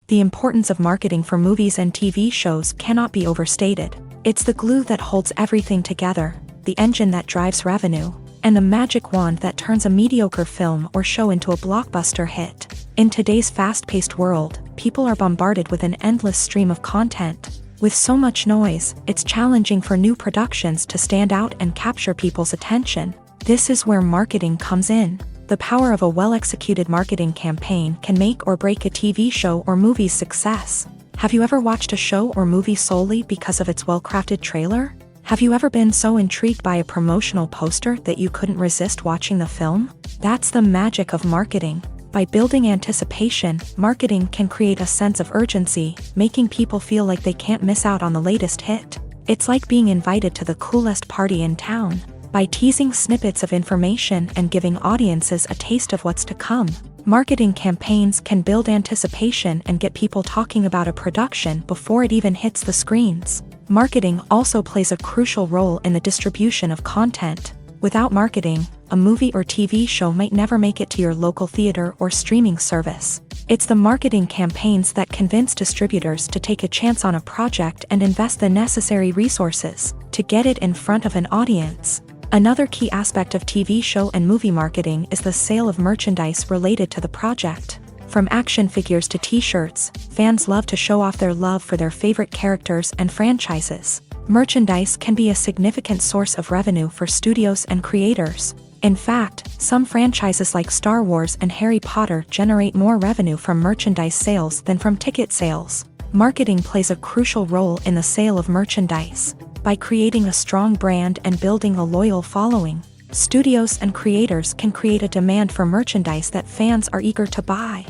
The importance of marketing for movies and TV shows cannot be overstated. It's the glue that holds everything together, the engine that drives revenue, and the magic wand that turns a mediocre film or show into a blockbuster hit. In today's fast-paced world, people are bombarded with an endless stream of content. With so much noise, it's challenging for new productions to stand out and capture people's attention. This is where marketing comes in. The power of a well-executed marketing campaign can make or break a TV show or movie's success. Have you ever watched a show or movie solely because of its well-crafted trailer? Have you ever been so intrigued by a promotional poster that you couldn't resist watching the film? That's the magic of marketing. By building anticipation, marketing can create a sense of urgency, making people feel like they can't miss out on the latest hit. It's like being invited to the coolest party in town. By teasing snippets of information and giving audiences a taste of what's to come, marketing campaigns can build anticipation and get people talking about a production before it even hits the screens. Marketing also plays a crucial role in the distribution of content. Without marketing, a movie or TV show might never make it to your local theater or streaming service. It's the marketing campaigns that convince distributors to take a chance on a project and invest the necessary resources to get it in front of an audience. Another key aspect of TV show and movie marketing is the sale of merchandise related to the project. From action figures to t-shirts, fans love to show off their love for their favorite characters and franchises. Merchandise can be a significant source of revenue for studios and creators. In fact, some franchises like Star Wars and Harry Potter generate more revenue from merchandise sales than from ticket sales. Marketing plays a crucial role in the sale of merchandise. By creating a strong brand and building a loyal following, studios and creators can create a demand for merchandise that fans are eager to buy.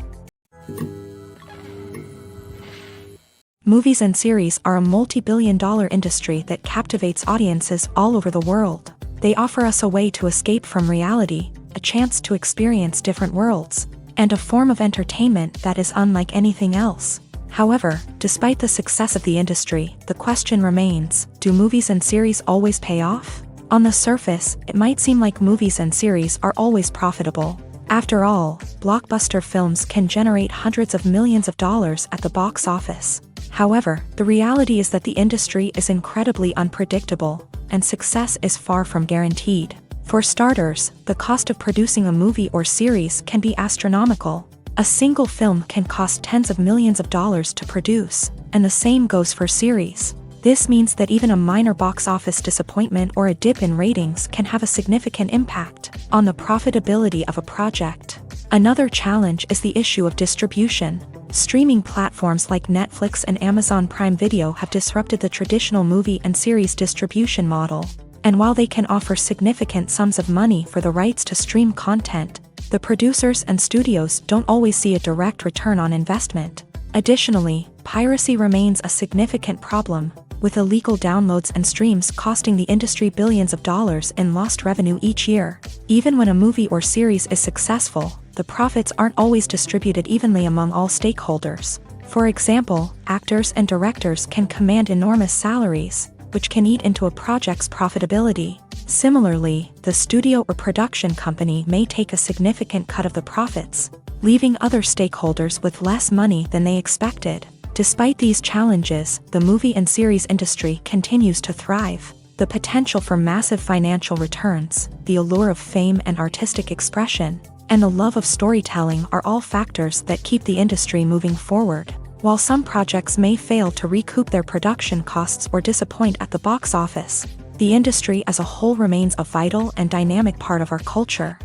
Movies and series are a multi-billion-dollar industry that captivates audiences all over the world. They offer us a way to escape from reality, a chance to experience different worlds, and a form of entertainment that is unlike anything else. However, despite the success of the industry, the question remains, do movies and series always pay off? On the surface, it might seem like movies and series are always profitable. After all, blockbuster films can generate hundreds of millions of dollars at the box office. However, the reality is that the industry is incredibly unpredictable, and success is far from guaranteed. For starters, the cost of producing a movie or series can be astronomical. A single film can cost tens of millions of dollars to produce, and the same goes for series. This means that even a minor box office disappointment or a dip in ratings can have a significant impact on the profitability of a project. Another challenge is the issue of distribution. Streaming platforms like Netflix and Amazon Prime Video have disrupted the traditional movie and series distribution model. And while they can offer significant sums of money for the rights to stream content, the producers and studios don't always see a direct return on investment. Additionally, piracy remains a significant problem, with illegal downloads and streams costing the industry billions of dollars in lost revenue each year. Even when a movie or series is successful, the profits aren't always distributed evenly among all stakeholders. For example, actors and directors can command enormous salaries, which can eat into a project's profitability. Similarly, the studio or production company may take a significant cut of the profits, leaving other stakeholders with less money than they expected. Despite these challenges, the movie and series industry continues to thrive. The potential for massive financial returns, the allure of fame and artistic expression, and the love of storytelling are all factors that keep the industry moving forward. While some projects may fail to recoup their production costs or disappoint at the box office, the industry as a whole remains a vital and dynamic part of our culture.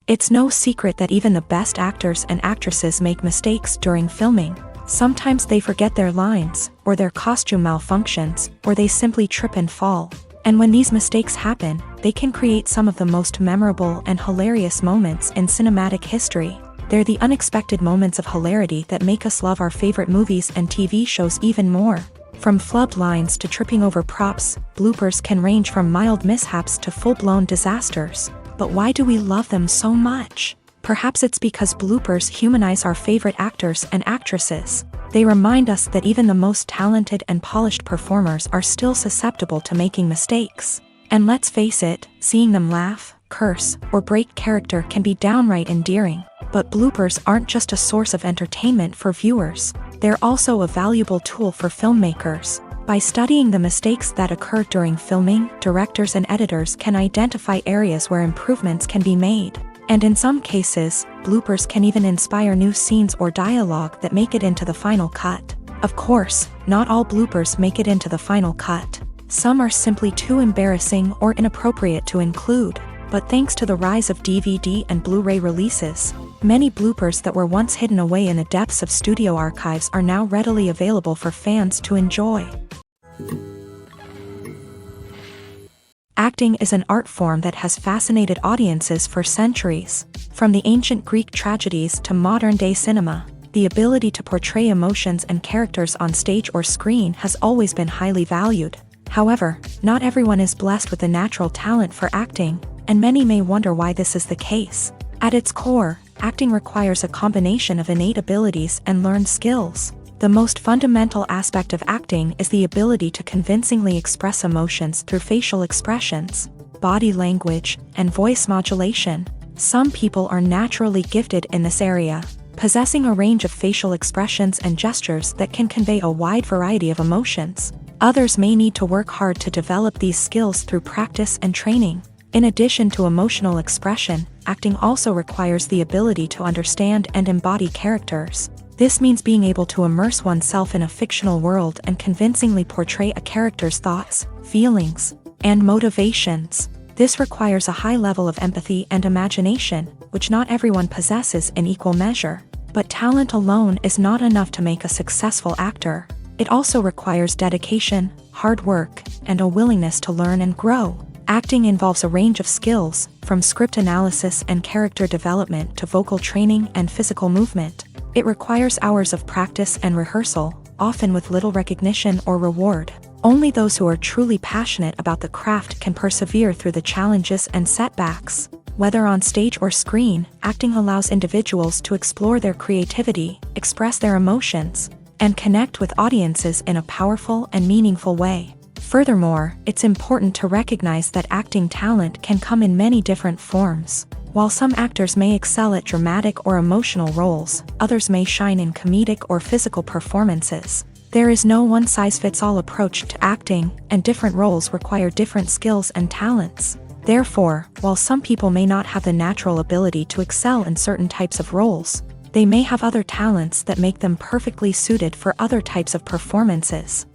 It's no secret that even the best actors and actresses make mistakes during filming. Sometimes they forget their lines, or their costume malfunctions, or they simply trip and fall. And when these mistakes happen, they can create some of the most memorable and hilarious moments in cinematic history. They're the unexpected moments of hilarity that make us love our favorite movies and TV shows even more. From flubbed lines to tripping over props, bloopers can range from mild mishaps to full-blown disasters. But why do we love them so much? Perhaps it's because bloopers humanize our favorite actors and actresses. They remind us that even the most talented and polished performers are still susceptible to making mistakes. And let's face it, seeing them laugh, curse, or break character can be downright endearing. But bloopers aren't just a source of entertainment for viewers. They're also a valuable tool for filmmakers. By studying the mistakes that occur during filming, directors and editors can identify areas where improvements can be made. And in some cases, bloopers can even inspire new scenes or dialogue that make it into the final cut. Of course, not all bloopers make it into the final cut. Some are simply too embarrassing or inappropriate to include. But thanks to the rise of DVD and Blu-ray releases, many bloopers that were once hidden away in the depths of studio archives are now readily available for fans to enjoy. Acting is an art form that has fascinated audiences for centuries. From the ancient Greek tragedies to modern-day cinema, the ability to portray emotions and characters on stage or screen has always been highly valued. However, not everyone is blessed with the natural talent for acting, and many may wonder why this is the case. At its core, acting requires a combination of innate abilities and learned skills. The most fundamental aspect of acting is the ability to convincingly express emotions through facial expressions, body language, and voice modulation. Some people are naturally gifted in this area, possessing a range of facial expressions and gestures that can convey a wide variety of emotions. Others may need to work hard to develop these skills through practice and training. In addition to emotional expression, acting also requires the ability to understand and embody characters. This means being able to immerse oneself in a fictional world and convincingly portray a character's thoughts, feelings, and motivations. This requires a high level of empathy and imagination, which not everyone possesses in equal measure. But talent alone is not enough to make a successful actor. It also requires dedication, hard work, and a willingness to learn and grow. Acting involves a range of skills, from script analysis and character development to vocal training and physical movement. It requires hours of practice and rehearsal, often with little recognition or reward. Only those who are truly passionate about the craft can persevere through the challenges and setbacks. Whether on stage or screen, acting allows individuals to explore their creativity, express their emotions, and connect with audiences in a powerful and meaningful way. Furthermore, it's important to recognize that acting talent can come in many different forms. While some actors may excel at dramatic or emotional roles, others may shine in comedic or physical performances. There is no one-size-fits-all approach to acting, and different roles require different skills and talents. Therefore, while some people may not have the natural ability to excel in certain types of roles, they may have other talents that make them perfectly suited for other types of performances.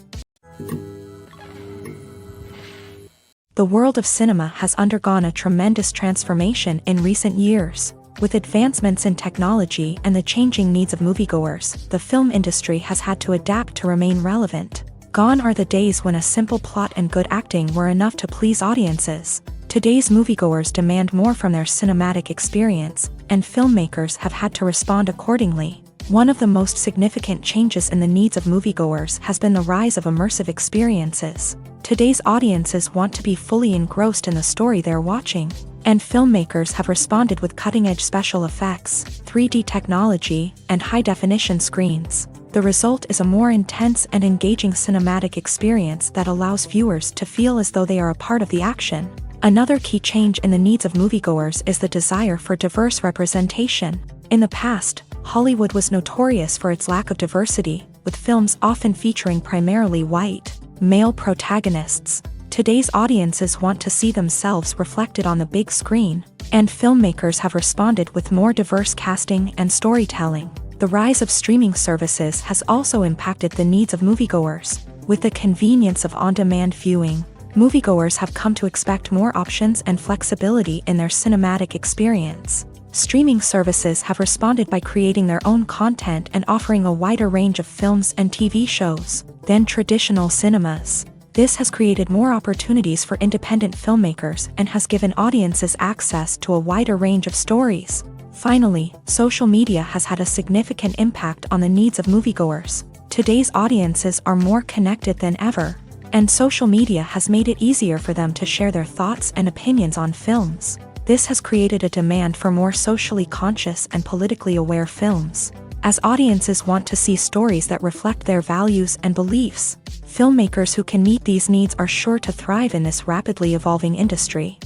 The world of cinema has undergone a tremendous transformation in recent years. With advancements in technology and the changing needs of moviegoers, the film industry has had to adapt to remain relevant. Gone are the days when a simple plot and good acting were enough to please audiences. Today's moviegoers demand more from their cinematic experience, and filmmakers have had to respond accordingly. One of the most significant changes in the needs of moviegoers has been the rise of immersive experiences. Today's audiences want to be fully engrossed in the story they're watching, and filmmakers have responded with cutting-edge special effects, 3D technology, and high-definition screens. The result is a more intense and engaging cinematic experience that allows viewers to feel as though they are a part of the action. Another key change in the needs of moviegoers is the desire for diverse representation. In the past, Hollywood was notorious for its lack of diversity, with films often featuring primarily white, male protagonists. Today's audiences want to see themselves reflected on the big screen, and filmmakers have responded with more diverse casting and storytelling. The rise of streaming services has also impacted the needs of moviegoers. With the convenience of on-demand viewing, moviegoers have come to expect more options and flexibility in their cinematic experience. Streaming services have responded by creating their own content and offering a wider range of films and TV shows than traditional cinemas. This has created more opportunities for independent filmmakers and has given audiences access to a wider range of stories. Finally, social media has had a significant impact on the needs of moviegoers. Today's audiences are more connected than ever, and social media has made it easier for them to share their thoughts and opinions on films. This has created a demand for more socially conscious and politically aware films. As audiences want to see stories that reflect their values and beliefs, filmmakers who can meet these needs are sure to thrive in this rapidly evolving industry.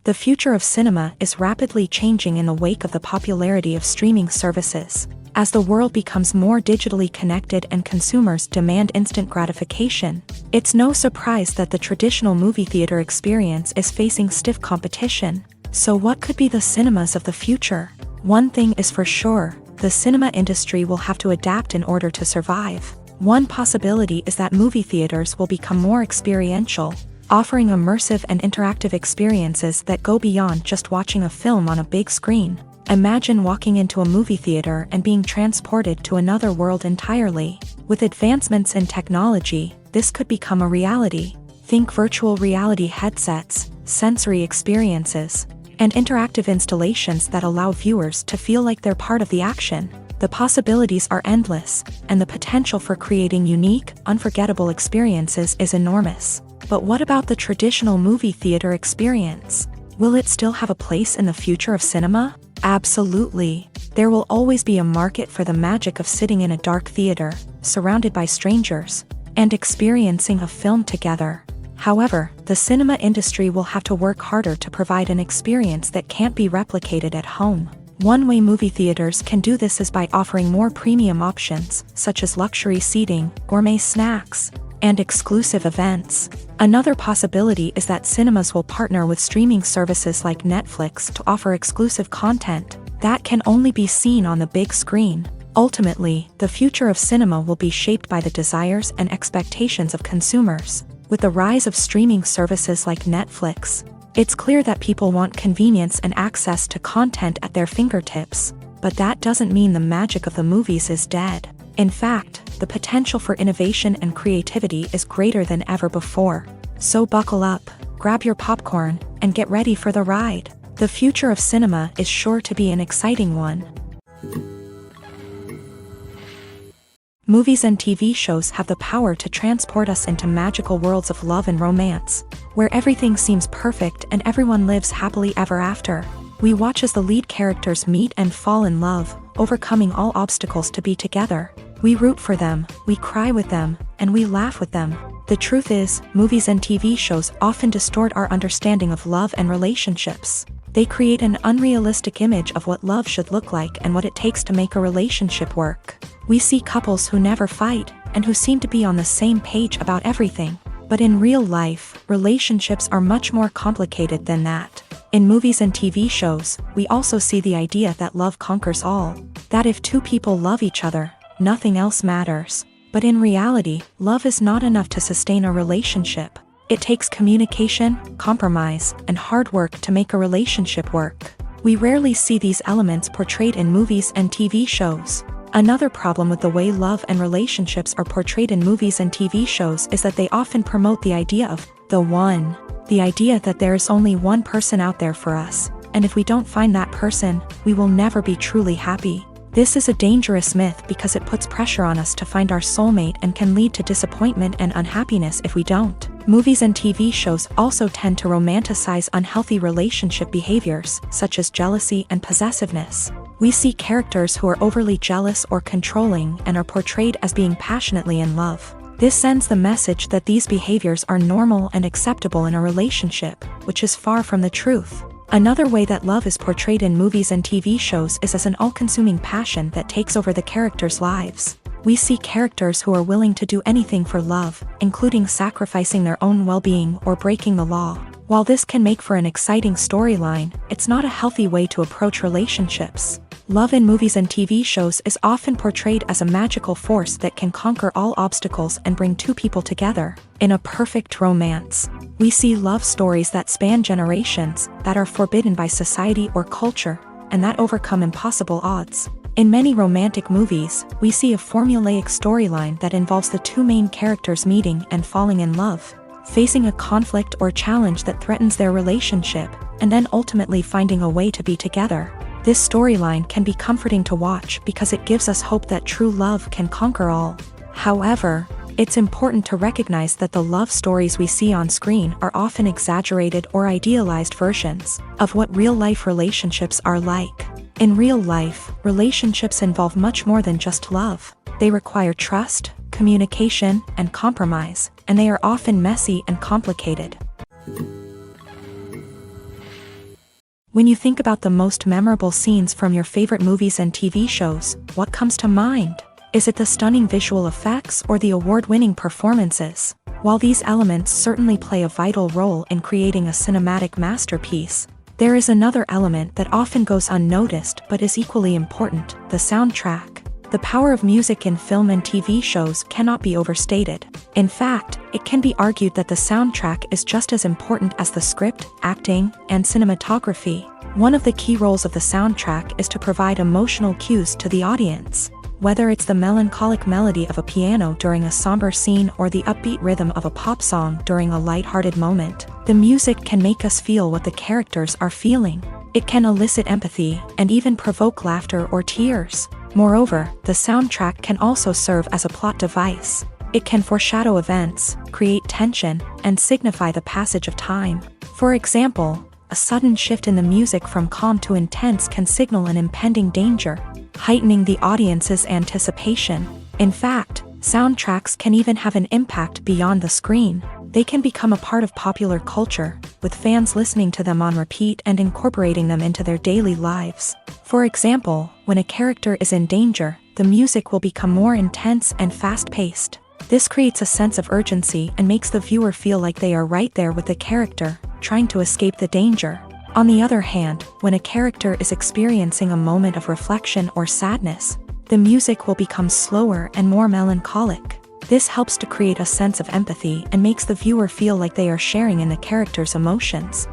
The future of cinema is rapidly changing in the wake of the popularity of streaming services. As the world becomes more digitally connected and consumers demand instant gratification, it's no surprise that the traditional movie theater experience is facing stiff competition. So what could be the cinemas of the future? One thing is for sure, the cinema industry will have to adapt in order to survive. One possibility is that movie theaters will become more experiential, offering immersive and interactive experiences that go beyond just watching a film on a big screen. Imagine walking into a movie theater and being transported to another world entirely. With advancements in technology, this could become a reality. Think virtual reality headsets, sensory experiences, and interactive installations that allow viewers to feel like they're part of the action. The possibilities are endless, and the potential for creating unique, unforgettable experiences is enormous. But what about the traditional movie theater experience? Will it still have a place in the future of cinema? Absolutely. There will always be a market for the magic of sitting in a dark theater, surrounded by strangers, and experiencing a film together. However, the cinema industry will have to work harder to provide an experience that can't be replicated at home. One way movie theaters can do this is by offering more premium options, such as luxury seating, gourmet snacks, and exclusive events. Another possibility is that cinemas will partner with streaming services like Netflix to offer exclusive content that can only be seen on the big screen. Ultimately, the future of cinema will be shaped by the desires and expectations of consumers. With the rise of streaming services like Netflix, it's clear that people want convenience and access to content at their fingertips. But that doesn't mean the magic of the movies is dead. In fact, the potential for innovation and creativity is greater than ever before. So buckle up, grab your popcorn, and get ready for the ride. The future of cinema is sure to be an exciting one. Movies and TV shows have the power to transport us into magical worlds of love and romance, where everything seems perfect and everyone lives happily ever after. We watch as the lead characters meet and fall in love, overcoming all obstacles to be together. We root for them, we cry with them, and we laugh with them. The truth is, movies and TV shows often distort our understanding of love and relationships. They create an unrealistic image of what love should look like and what it takes to make a relationship work. We see couples who never fight, and who seem to be on the same page about everything. But in real life, relationships are much more complicated than that. In movies and TV shows, we also see the idea that love conquers all. That if two people love each other, nothing else matters. But in reality, love is not enough to sustain a relationship. It takes communication, compromise, and hard work to make a relationship work. We rarely see these elements portrayed in movies and TV shows. Another problem with the way love and relationships are portrayed in movies and TV shows is that they often promote the idea of the one. The idea that there is only one person out there for us, and if we don't find that person, we will never be truly happy. This is a dangerous myth because it puts pressure on us to find our soulmate and can lead to disappointment and unhappiness if we don't. Movies and TV shows also tend to romanticize unhealthy relationship behaviors, such as jealousy and possessiveness. We see characters who are overly jealous or controlling and are portrayed as being passionately in love. This sends the message that these behaviors are normal and acceptable in a relationship, which is far from the truth. Another way that love is portrayed in movies and TV shows is as an all-consuming passion that takes over the characters' lives. We see characters who are willing to do anything for love, including sacrificing their own well-being or breaking the law. While this can make for an exciting storyline, it's not a healthy way to approach relationships. Love in movies and TV shows is often portrayed as a magical force that can conquer all obstacles and bring two people together. In a perfect romance, we see love stories that span generations, that are forbidden by society or culture, and that overcome impossible odds. In many romantic movies, we see a formulaic storyline that involves the two main characters meeting and falling in love, facing a conflict or challenge that threatens their relationship, and then ultimately finding a way to be together. This storyline can be comforting to watch because it gives us hope that true love can conquer all. However, it's important to recognize that the love stories we see on screen are often exaggerated or idealized versions of what real-life relationships are like. In real life, relationships involve much more than just love. They require trust, communication, and compromise, and they are often messy and complicated. When you think about the most memorable scenes from your favorite movies and TV shows, what comes to mind? Is it the stunning visual effects or the award-winning performances? While these elements certainly play a vital role in creating a cinematic masterpiece, there is another element that often goes unnoticed but is equally important: the soundtrack. The power of music in film and TV shows cannot be overstated. In fact, it can be argued that the soundtrack is just as important as the script, acting, and cinematography. One of the key roles of the soundtrack is to provide emotional cues to the audience. Whether it's the melancholic melody of a piano during a somber scene or the upbeat rhythm of a pop song during a lighthearted moment, the music can make us feel what the characters are feeling. It can elicit empathy and even provoke laughter or tears. Moreover, the soundtrack can also serve as a plot device. It can foreshadow events, create tension, and signify the passage of time. For example, a sudden shift in the music from calm to intense can signal an impending danger, heightening the audience's anticipation. In fact, soundtracks can even have an impact beyond the screen. They can become a part of popular culture, with fans listening to them on repeat and incorporating them into their daily lives. For example, when a character is in danger, the music will become more intense and fast-paced. This creates a sense of urgency and makes the viewer feel like they are right there with the character, trying to escape the danger. On the other hand, when a character is experiencing a moment of reflection or sadness, the music will become slower and more melancholic. This helps to create a sense of empathy and makes the viewer feel like they are sharing in the character's emotions.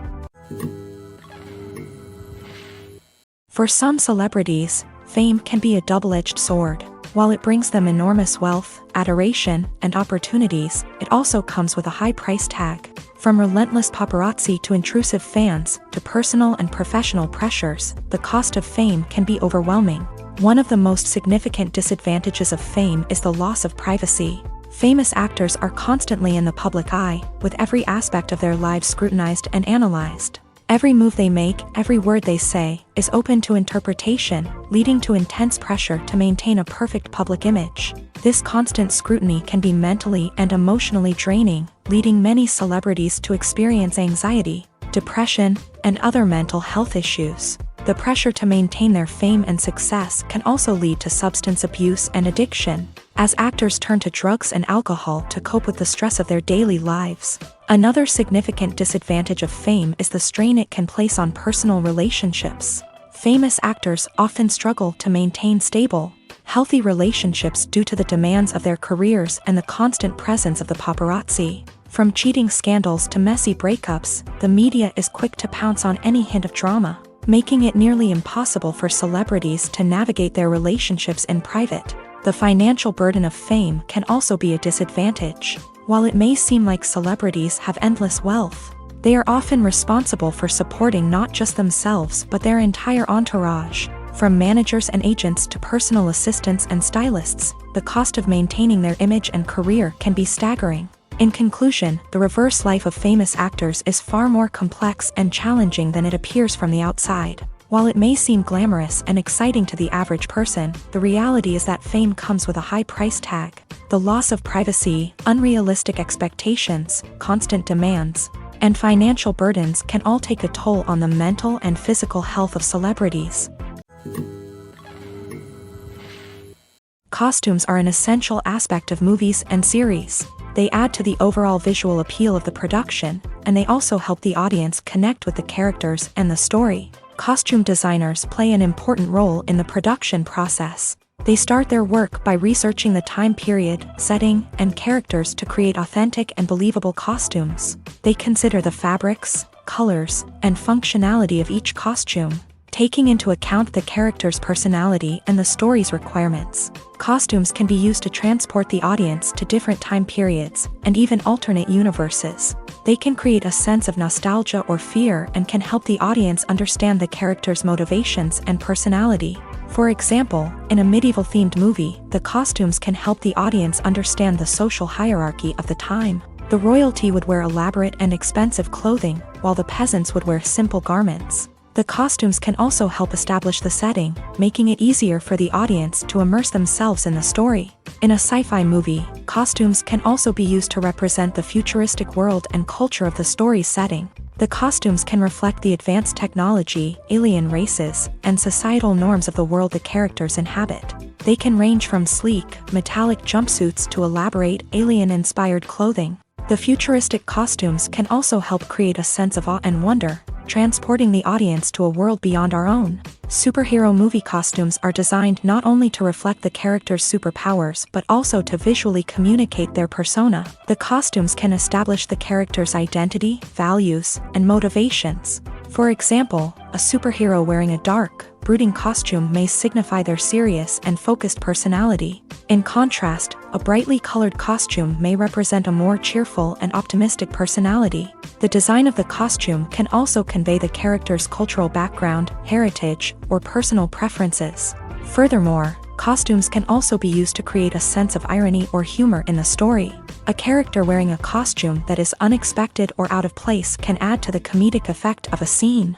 For some celebrities, fame can be a double-edged sword. While it brings them enormous wealth, adoration, and opportunities, it also comes with a high price tag. From relentless paparazzi to intrusive fans, to personal and professional pressures, the cost of fame can be overwhelming. One of the most significant disadvantages of fame is the loss of privacy. Famous actors are constantly in the public eye, with every aspect of their lives scrutinized and analyzed. Every move they make, every word they say, is open to interpretation, leading to intense pressure to maintain a perfect public image. This constant scrutiny can be mentally and emotionally draining, leading many celebrities to experience anxiety, depression, and other mental health issues. The pressure to maintain their fame and success can also lead to substance abuse and addiction, as actors turn to drugs and alcohol to cope with the stress of their daily lives. Another significant disadvantage of fame is the strain it can place on personal relationships. Famous actors often struggle to maintain stable, healthy relationships due to the demands of their careers and the constant presence of the paparazzi. From cheating scandals to messy breakups, the media is quick to pounce on any hint of drama, making it nearly impossible for celebrities to navigate their relationships in private. The financial burden of fame can also be a disadvantage. While it may seem like celebrities have endless wealth, they are often responsible for supporting not just themselves but their entire entourage. From managers and agents to personal assistants and stylists, the cost of maintaining their image and career can be staggering. In conclusion, the reverse life of famous actors is far more complex and challenging than it appears from the outside. While it may seem glamorous and exciting to the average person, the reality is that fame comes with a high price tag. The loss of privacy, unrealistic expectations, constant demands, and financial burdens can all take a toll on the mental and physical health of celebrities. Costumes are an essential aspect of movies and series. They add to the overall visual appeal of the production, and they also help the audience connect with the characters and the story. Costume designers play an important role in the production process. They start their work by researching the time period, setting, and characters to create authentic and believable costumes. They consider the fabrics, colors, and functionality of each costume, taking into account the character's personality and the story's requirements. Costumes can be used to transport the audience to different time periods and even alternate universes. They can create a sense of nostalgia or fear and can help the audience understand the character's motivations and personality. For example, in a medieval-themed movie, the costumes can help the audience understand the social hierarchy of the time. The royalty would wear elaborate and expensive clothing, while the peasants would wear simple garments. The costumes can also help establish the setting, making it easier for the audience to immerse themselves in the story. In a sci-fi movie, costumes can also be used to represent the futuristic world and culture of the story's setting. The costumes can reflect the advanced technology, alien races, and societal norms of the world the characters inhabit. They can range from sleek, metallic jumpsuits to elaborate, alien-inspired clothing. The futuristic costumes can also help create a sense of awe and wonder, transporting the audience to a world beyond our own. Superhero movie costumes are designed not only to reflect the character's superpowers but also to visually communicate their persona. The costumes can establish the character's identity, values, and motivations. For example, a superhero wearing a dark, brooding costume may signify their serious and focused personality. In contrast, a brightly colored costume may represent a more cheerful and optimistic personality. The design of the costume can also convey the character's cultural background, heritage, or personal preferences. Furthermore, costumes can also be used to create a sense of irony or humor in the story. A character wearing a costume that is unexpected or out of place can add to the comedic effect of a scene.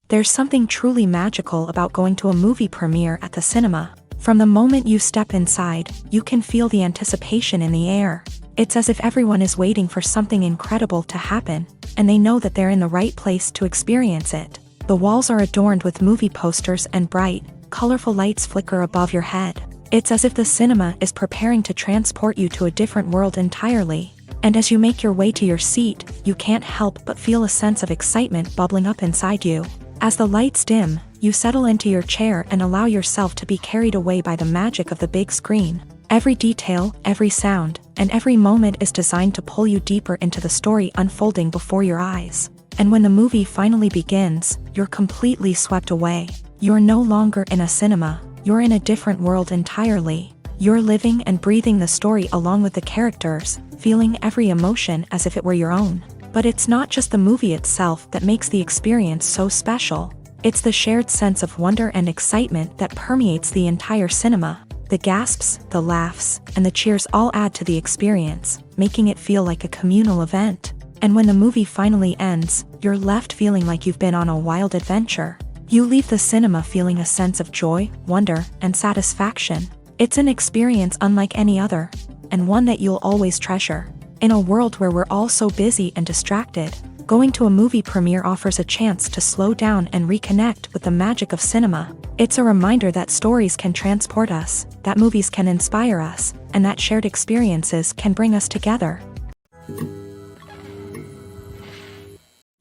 There's something truly magical about going to a movie premiere at the cinema. From the moment you step inside, you can feel the anticipation in the air. It's as if everyone is waiting for something incredible to happen, and they know that they're in the right place to experience it. The walls are adorned with movie posters and bright, colorful lights flicker above your head. It's as if the cinema is preparing to transport you to a different world entirely. And as you make your way to your seat, you can't help but feel a sense of excitement bubbling up inside you. As the lights dim, you settle into your chair and allow yourself to be carried away by the magic of the big screen. Every detail, every sound, and every moment is designed to pull you deeper into the story unfolding before your eyes. And when the movie finally begins, you're completely swept away. You're no longer in a cinema, you're in a different world entirely. You're living and breathing the story along with the characters, feeling every emotion as if it were your own. But it's not just the movie itself that makes the experience so special. It's the shared sense of wonder and excitement that permeates the entire cinema. The gasps, the laughs, and the cheers all add to the experience, making it feel like a communal event. And when the movie finally ends, you're left feeling like you've been on a wild adventure. You leave the cinema feeling a sense of joy, wonder, and satisfaction. It's an experience unlike any other, and one that you'll always treasure. In a world where we're all so busy and distracted, going to a movie premiere offers a chance to slow down and reconnect with the magic of cinema. It's a reminder that stories can transport us, that movies can inspire us, and that shared experiences can bring us together.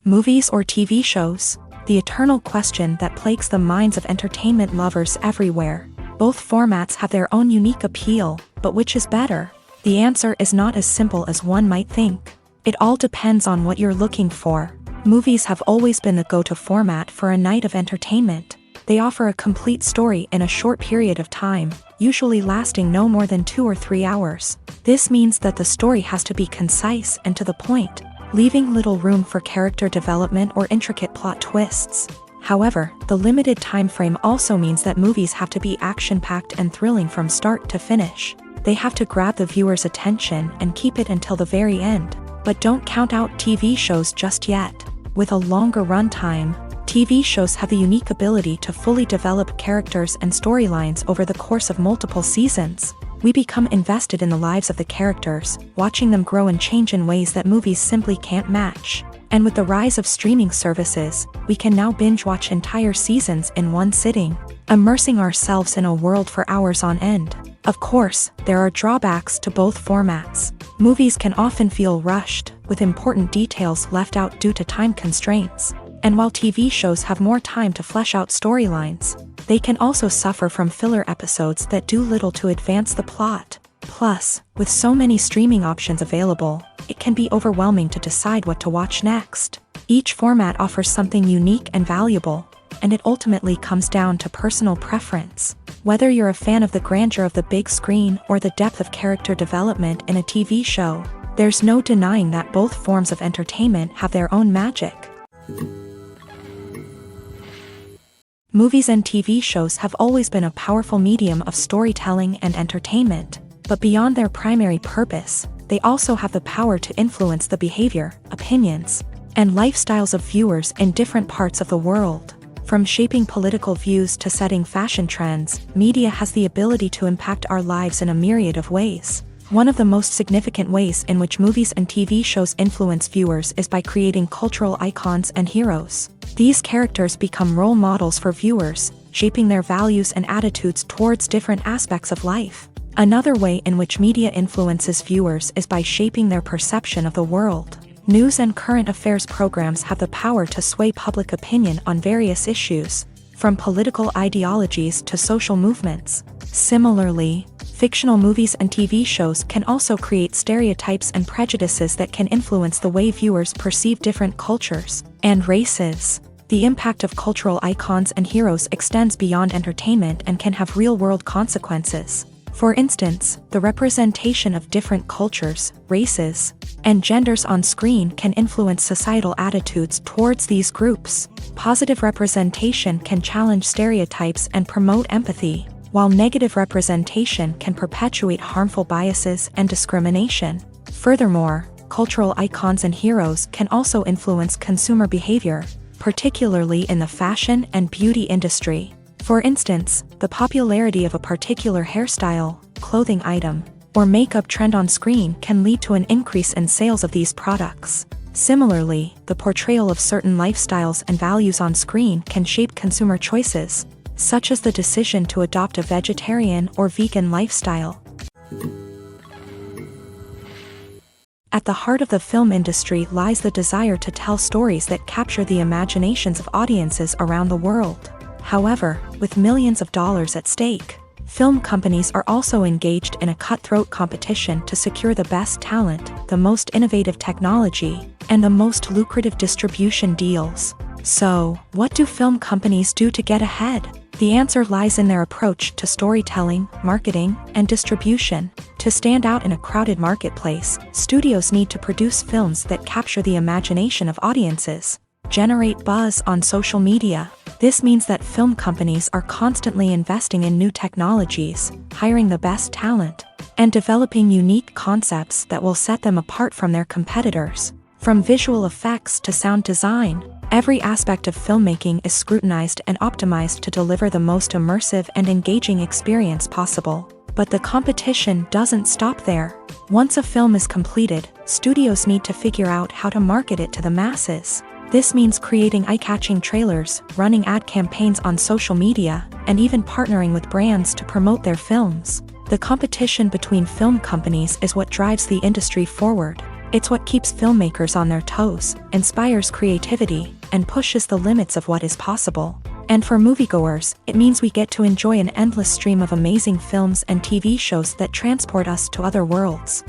Movies or TV shows? The eternal question that plagues the minds of entertainment lovers everywhere. Both formats have their own unique appeal, but which is better? The answer is not as simple as one might think. It all depends on what you're looking for. Movies have always been the go-to format for a night of entertainment. They offer a complete story in a short period of time, usually lasting no more than 2 or 3 hours. This means that the story has to be concise and to the point, leaving little room for character development or intricate plot twists. However, the limited time frame also means that movies have to be action-packed and thrilling from start to finish. They have to grab the viewer's attention and keep it until the very end. But don't count out TV shows just yet. With a longer runtime, TV shows have the unique ability to fully develop characters and storylines over the course of multiple seasons. We become invested in the lives of the characters, watching them grow and change in ways that movies simply can't match. And with the rise of streaming services, we can now binge-watch entire seasons in one sitting, immersing ourselves in a world for hours on end. Of course, there are drawbacks to both formats. Movies can often feel rushed, with important details left out due to time constraints. And while TV shows have more time to flesh out storylines, they can also suffer from filler episodes that do little to advance the plot. Plus, with so many streaming options available, it can be overwhelming to decide what to watch next. Each format offers something unique and valuable, and it ultimately comes down to personal preference. Whether you're a fan of the grandeur of the big screen or the depth of character development in a TV show, there's no denying that both forms of entertainment have their own magic. Movies and TV shows have always been a powerful medium of storytelling and entertainment, but beyond their primary purpose, they also have the power to influence the behavior, opinions, and lifestyles of viewers in different parts of the world. From shaping political views to setting fashion trends, media has the ability to impact our lives in a myriad of ways. One of the most significant ways in which movies and TV shows influence viewers is by creating cultural icons and heroes. These characters become role models for viewers, shaping their values and attitudes towards different aspects of life. Another way in which media influences viewers is by shaping their perception of the world. News and current affairs programs have the power to sway public opinion on various issues, from political ideologies to social movements. Similarly, fictional movies and TV shows can also create stereotypes and prejudices that can influence the way viewers perceive different cultures and races. The impact of cultural icons and heroes extends beyond entertainment and can have real-world consequences. For instance, the representation of different cultures, races, and genders on screen can influence societal attitudes towards these groups. Positive representation can challenge stereotypes and promote empathy, while negative representation can perpetuate harmful biases and discrimination. Furthermore, cultural icons and heroes can also influence consumer behavior, particularly in the fashion and beauty industry. For instance, the popularity of a particular hairstyle, clothing item, or makeup trend on screen can lead to an increase in sales of these products. Similarly, the portrayal of certain lifestyles and values on screen can shape consumer choices, such as the decision to adopt a vegetarian or vegan lifestyle. At the heart of the film industry lies the desire to tell stories that capture the imaginations of audiences around the world. However, with millions of dollars at stake, film companies are also engaged in a cutthroat competition to secure the best talent, the most innovative technology, and the most lucrative distribution deals. So, what do film companies do to get ahead? The answer lies in their approach to storytelling, marketing, and distribution. To stand out in a crowded marketplace, studios need to produce films that capture the imagination of audiences, generate buzz on social media. This means that film companies are constantly investing in new technologies, hiring the best talent, and developing unique concepts that will set them apart from their competitors. From visual effects to sound design, every aspect of filmmaking is scrutinized and optimized to deliver the most immersive and engaging experience possible. But the competition doesn't stop there. Once a film is completed, studios need to figure out how to market it to the masses. This means creating eye-catching trailers, running ad campaigns on social media, and even partnering with brands to promote their films. The competition between film companies is what drives the industry forward. It's what keeps filmmakers on their toes, inspires creativity, and pushes the limits of what is possible. And for moviegoers, it means we get to enjoy an endless stream of amazing films and TV shows that transport us to other worlds.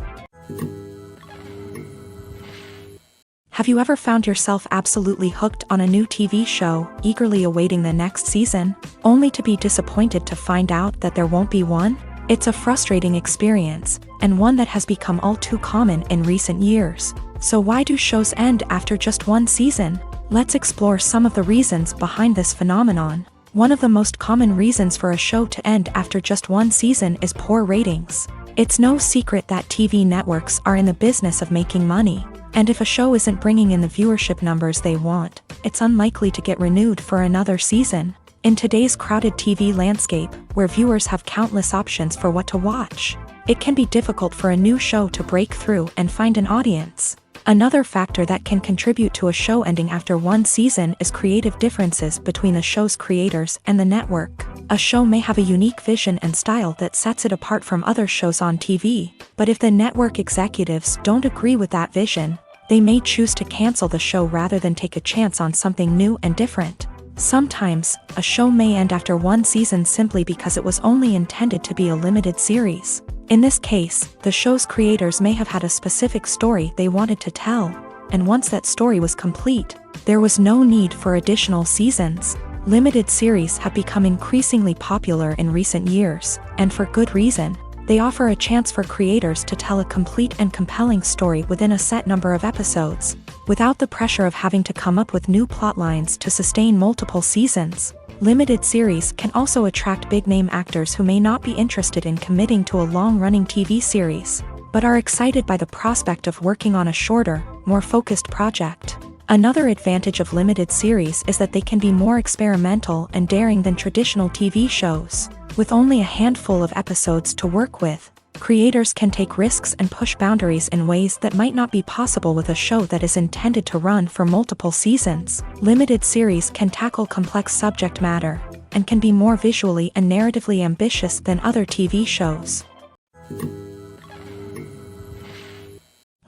Have you ever found yourself absolutely hooked on a new TV show, eagerly awaiting the next season, only to be disappointed to find out that there won't be one? It's a frustrating experience, and one that has become all too common in recent years. So why do shows end after just one season? Let's explore some of the reasons behind this phenomenon. One of the most common reasons for a show to end after just one season is poor ratings. It's no secret that TV networks are in the business of making money. And if a show isn't bringing in the viewership numbers they want, it's unlikely to get renewed for another season. In today's crowded TV landscape, where viewers have countless options for what to watch, it can be difficult for a new show to break through and find an audience. Another factor that can contribute to a show ending after one season is creative differences between the show's creators and the network. A show may have a unique vision and style that sets it apart from other shows on TV, but if the network executives don't agree with that vision, they may choose to cancel the show rather than take a chance on something new and different. Sometimes, a show may end after one season simply because it was only intended to be a limited series. In this case, the show's creators may have had a specific story they wanted to tell, and once that story was complete, there was no need for additional seasons. Limited series have become increasingly popular in recent years, and for good reason. They offer a chance for creators to tell a complete and compelling story within a set number of episodes, without the pressure of having to come up with new plotlines to sustain multiple seasons. Limited series can also attract big-name actors who may not be interested in committing to a long-running TV series, but are excited by the prospect of working on a shorter, more focused project. Another advantage of limited series is that they can be more experimental and daring than traditional TV shows. With only a handful of episodes to work with, creators can take risks and push boundaries in ways that might not be possible with a show that is intended to run for multiple seasons. Limited series can tackle complex subject matter, and can be more visually and narratively ambitious than other TV shows.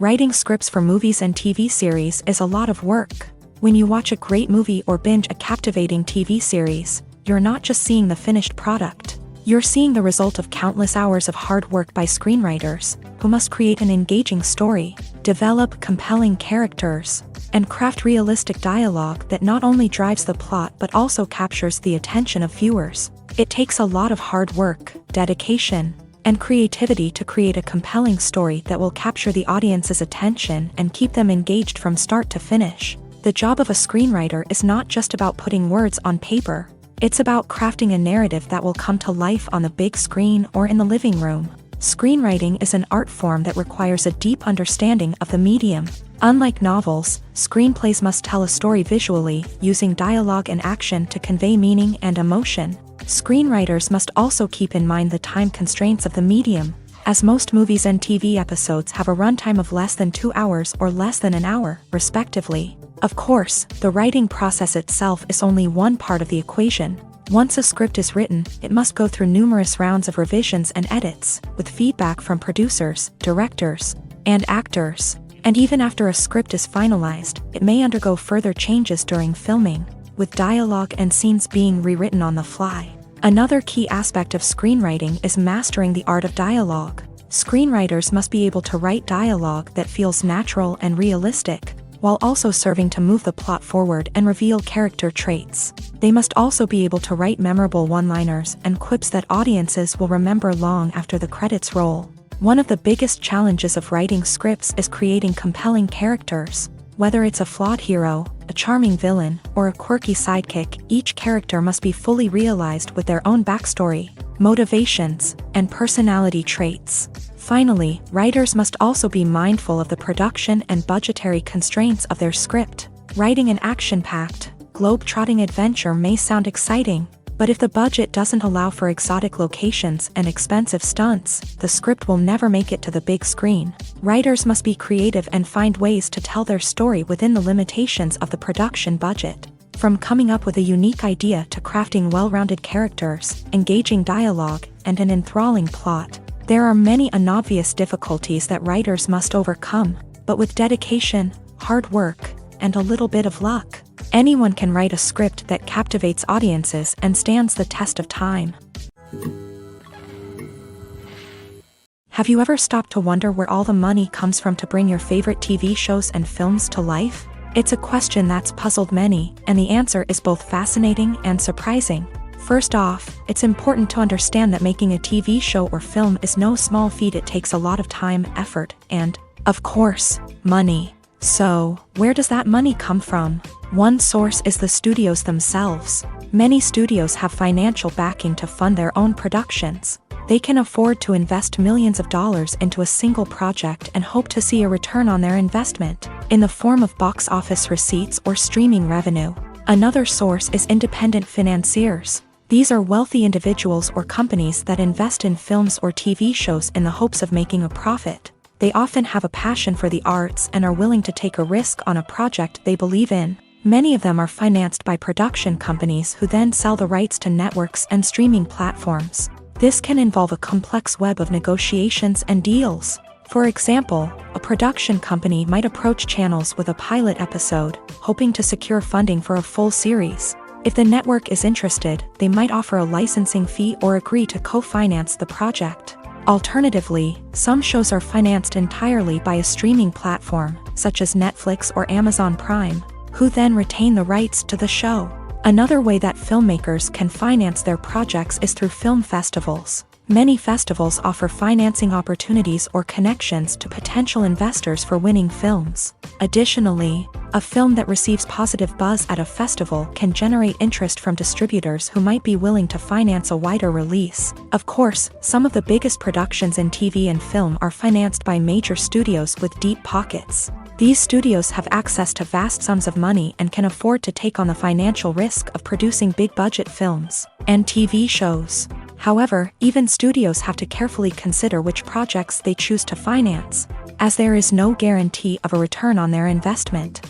Writing scripts for movies and TV series is a lot of work. When you watch a great movie or binge a captivating TV series, you're not just seeing the finished product. You're seeing the result of countless hours of hard work by screenwriters, who must create an engaging story, develop compelling characters, and craft realistic dialogue that not only drives the plot but also captures the attention of viewers. It takes a lot of hard work, dedication, and creativity to create a compelling story that will capture the audience's attention and keep them engaged from start to finish. The job of a screenwriter is not just about putting words on paper. It's about crafting a narrative that will come to life on the big screen or in the living room. Screenwriting is an art form that requires a deep understanding of the medium. Unlike novels, screenplays must tell a story visually, using dialogue and action to convey meaning and emotion. Screenwriters must also keep in mind the time constraints of the medium, as most movies and TV episodes have a runtime of less than 2 hours or less than an hour, respectively. Of course, the writing process itself is only one part of the equation. Once a script is written, it must go through numerous rounds of revisions and edits, with feedback from producers, directors, and actors. And even after a script is finalized, it may undergo further changes during filming, with dialogue and scenes being rewritten on the fly. Another key aspect of screenwriting is mastering the art of dialogue. Screenwriters must be able to write dialogue that feels natural and realistic, while also serving to move the plot forward and reveal character traits. They must also be able to write memorable one-liners and quips that audiences will remember long after the credits roll. One of the biggest challenges of writing scripts is creating compelling characters. Whether it's a flawed hero, a charming villain, or a quirky sidekick, each character must be fully realized with their own backstory, motivations, and personality traits. Finally, writers must also be mindful of the production and budgetary constraints of their script. Writing an action-packed, globe-trotting adventure may sound exciting, but if the budget doesn't allow for exotic locations and expensive stunts, the script will never make it to the big screen. Writers must be creative and find ways to tell their story within the limitations of the production budget. From coming up with a unique idea to crafting well-rounded characters, engaging dialogue, and an enthralling plot, there are many unobvious difficulties that writers must overcome, but with dedication, hard work, and a little bit of luck, anyone can write a script that captivates audiences and stands the test of time. Have you ever stopped to wonder where all the money comes from to bring your favorite TV shows and films to life? It's a question that's puzzled many, and the answer is both fascinating and surprising. First off, it's important to understand that making a TV show or film is no small feat. It takes a lot of time, effort, and, of course, money. So, where does that money come from? One source is the studios themselves. Many studios have financial backing to fund their own productions. They can afford to invest millions of dollars into a single project and hope to see a return on their investment, in the form of box office receipts or streaming revenue. Another source is independent financiers. These are wealthy individuals or companies that invest in films or TV shows in the hopes of making a profit. They often have a passion for the arts and are willing to take a risk on a project they believe in. Many of them are financed by production companies who then sell the rights to networks and streaming platforms. This can involve a complex web of negotiations and deals. For example, a production company might approach channels with a pilot episode, hoping to secure funding for a full series. If the network is interested, they might offer a licensing fee or agree to co-finance the project. Alternatively, some shows are financed entirely by a streaming platform, such as Netflix or Amazon Prime, who then retain the rights to the show. Another way that filmmakers can finance their projects is through film festivals. Many festivals offer financing opportunities or connections to potential investors for winning films. Additionally, a film that receives positive buzz at a festival can generate interest from distributors who might be willing to finance a wider release. Of course, some of the biggest productions in TV and film are financed by major studios with deep pockets. These studios have access to vast sums of money and can afford to take on the financial risk of producing big-budget films and TV shows. However, even studios have to carefully consider which projects they choose to finance, as there is no guarantee of a return on their investment.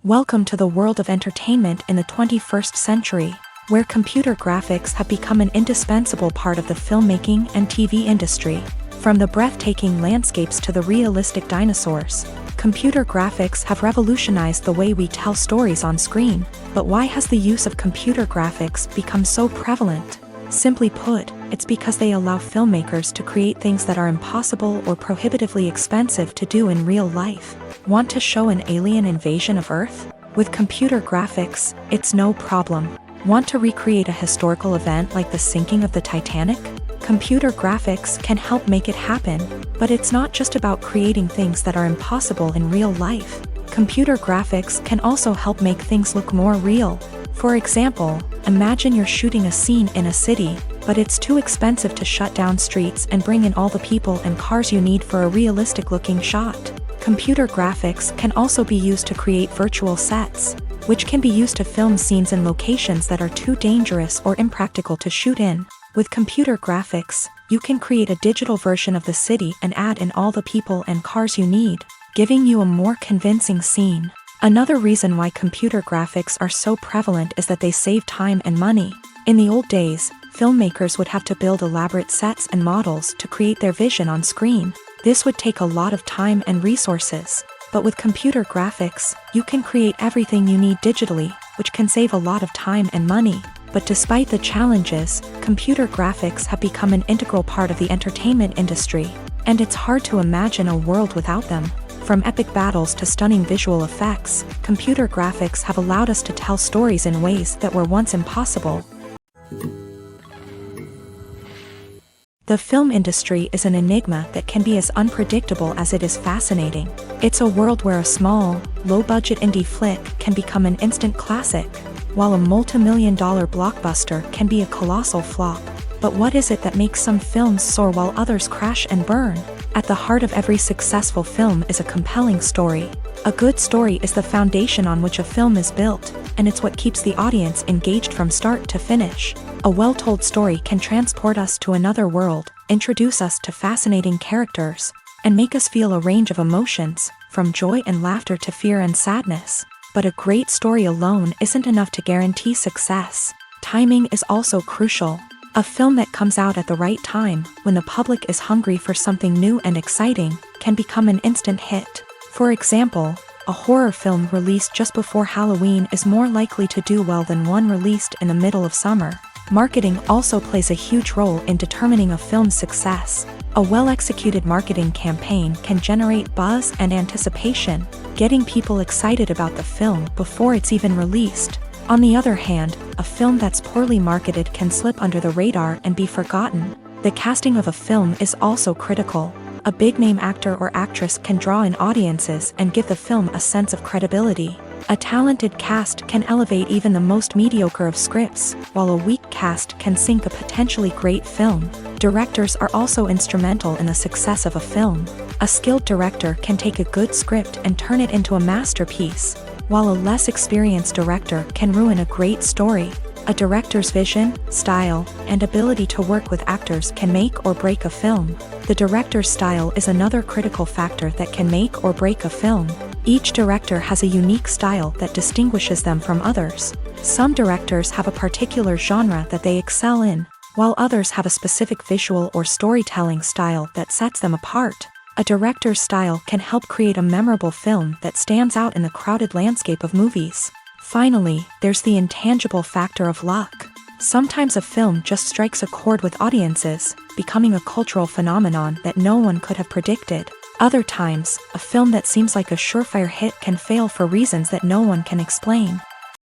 Welcome to the world of entertainment in the 21st century, where computer graphics have become an indispensable part of the filmmaking and TV industry. From the breathtaking landscapes to the realistic dinosaurs, computer graphics have revolutionized the way we tell stories on screen. But why has the use of computer graphics become so prevalent? Simply put, it's because they allow filmmakers to create things that are impossible or prohibitively expensive to do in real life. Want to show an alien invasion of Earth? With computer graphics, it's no problem. Want to recreate a historical event like the sinking of the Titanic? Computer graphics can help make it happen, but it's not just about creating things that are impossible in real life. Computer graphics can also help make things look more real. For example, imagine you're shooting a scene in a city, but it's too expensive to shut down streets and bring in all the people and cars you need for a realistic-looking shot. Computer graphics can also be used to create virtual sets, which can be used to film scenes in locations that are too dangerous or impractical to shoot in. With computer graphics, you can create a digital version of the city and add in all the people and cars you need, giving you a more convincing scene. Another reason why computer graphics are so prevalent is that they save time and money. In the old days, filmmakers would have to build elaborate sets and models to create their vision on screen. This would take a lot of time and resources. But with computer graphics, you can create everything you need digitally, which can save a lot of time and money. But despite the challenges, computer graphics have become an integral part of the entertainment industry, and it's hard to imagine a world without them. From epic battles to stunning visual effects, computer graphics have allowed us to tell stories in ways that were once impossible. The film industry is an enigma that can be as unpredictable as it is fascinating. It's a world where a small, low-budget indie flick can become an instant classic, while a multi-million-dollar blockbuster can be a colossal flop. But what is it that makes some films soar while others crash and burn? At the heart of every successful film is a compelling story. A good story is the foundation on which a film is built, and it's what keeps the audience engaged from start to finish. A well-told story can transport us to another world, introduce us to fascinating characters, and make us feel a range of emotions, from joy and laughter to fear and sadness. But a great story alone isn't enough to guarantee success. Timing is also crucial. A film that comes out at the right time, when the public is hungry for something new and exciting, can become an instant hit. For example, a horror film released just before Halloween is more likely to do well than one released in the middle of summer. Marketing also plays a huge role in determining a film's success. A well-executed marketing campaign can generate buzz and anticipation, getting people excited about the film before it's even released. On the other hand, a film that's poorly marketed can slip under the radar and be forgotten. The casting of a film is also critical. A big-name actor or actress can draw in audiences and give the film a sense of credibility. A talented cast can elevate even the most mediocre of scripts, while a weak cast can sink a potentially great film. Directors are also instrumental in the success of a film. A skilled director can take a good script and turn it into a masterpiece, while a less experienced director can ruin a great story. A director's vision, style, and ability to work with actors can make or break a film. The director's style is another critical factor that can make or break a film. Each director has a unique style that distinguishes them from others. Some directors have a particular genre that they excel in, while others have a specific visual or storytelling style that sets them apart. A director's style can help create a memorable film that stands out in the crowded landscape of movies. Finally, there's the intangible factor of luck. Sometimes a film just strikes a chord with audiences, becoming a cultural phenomenon that no one could have predicted. Other times, a film that seems like a surefire hit can fail for reasons that no one can explain.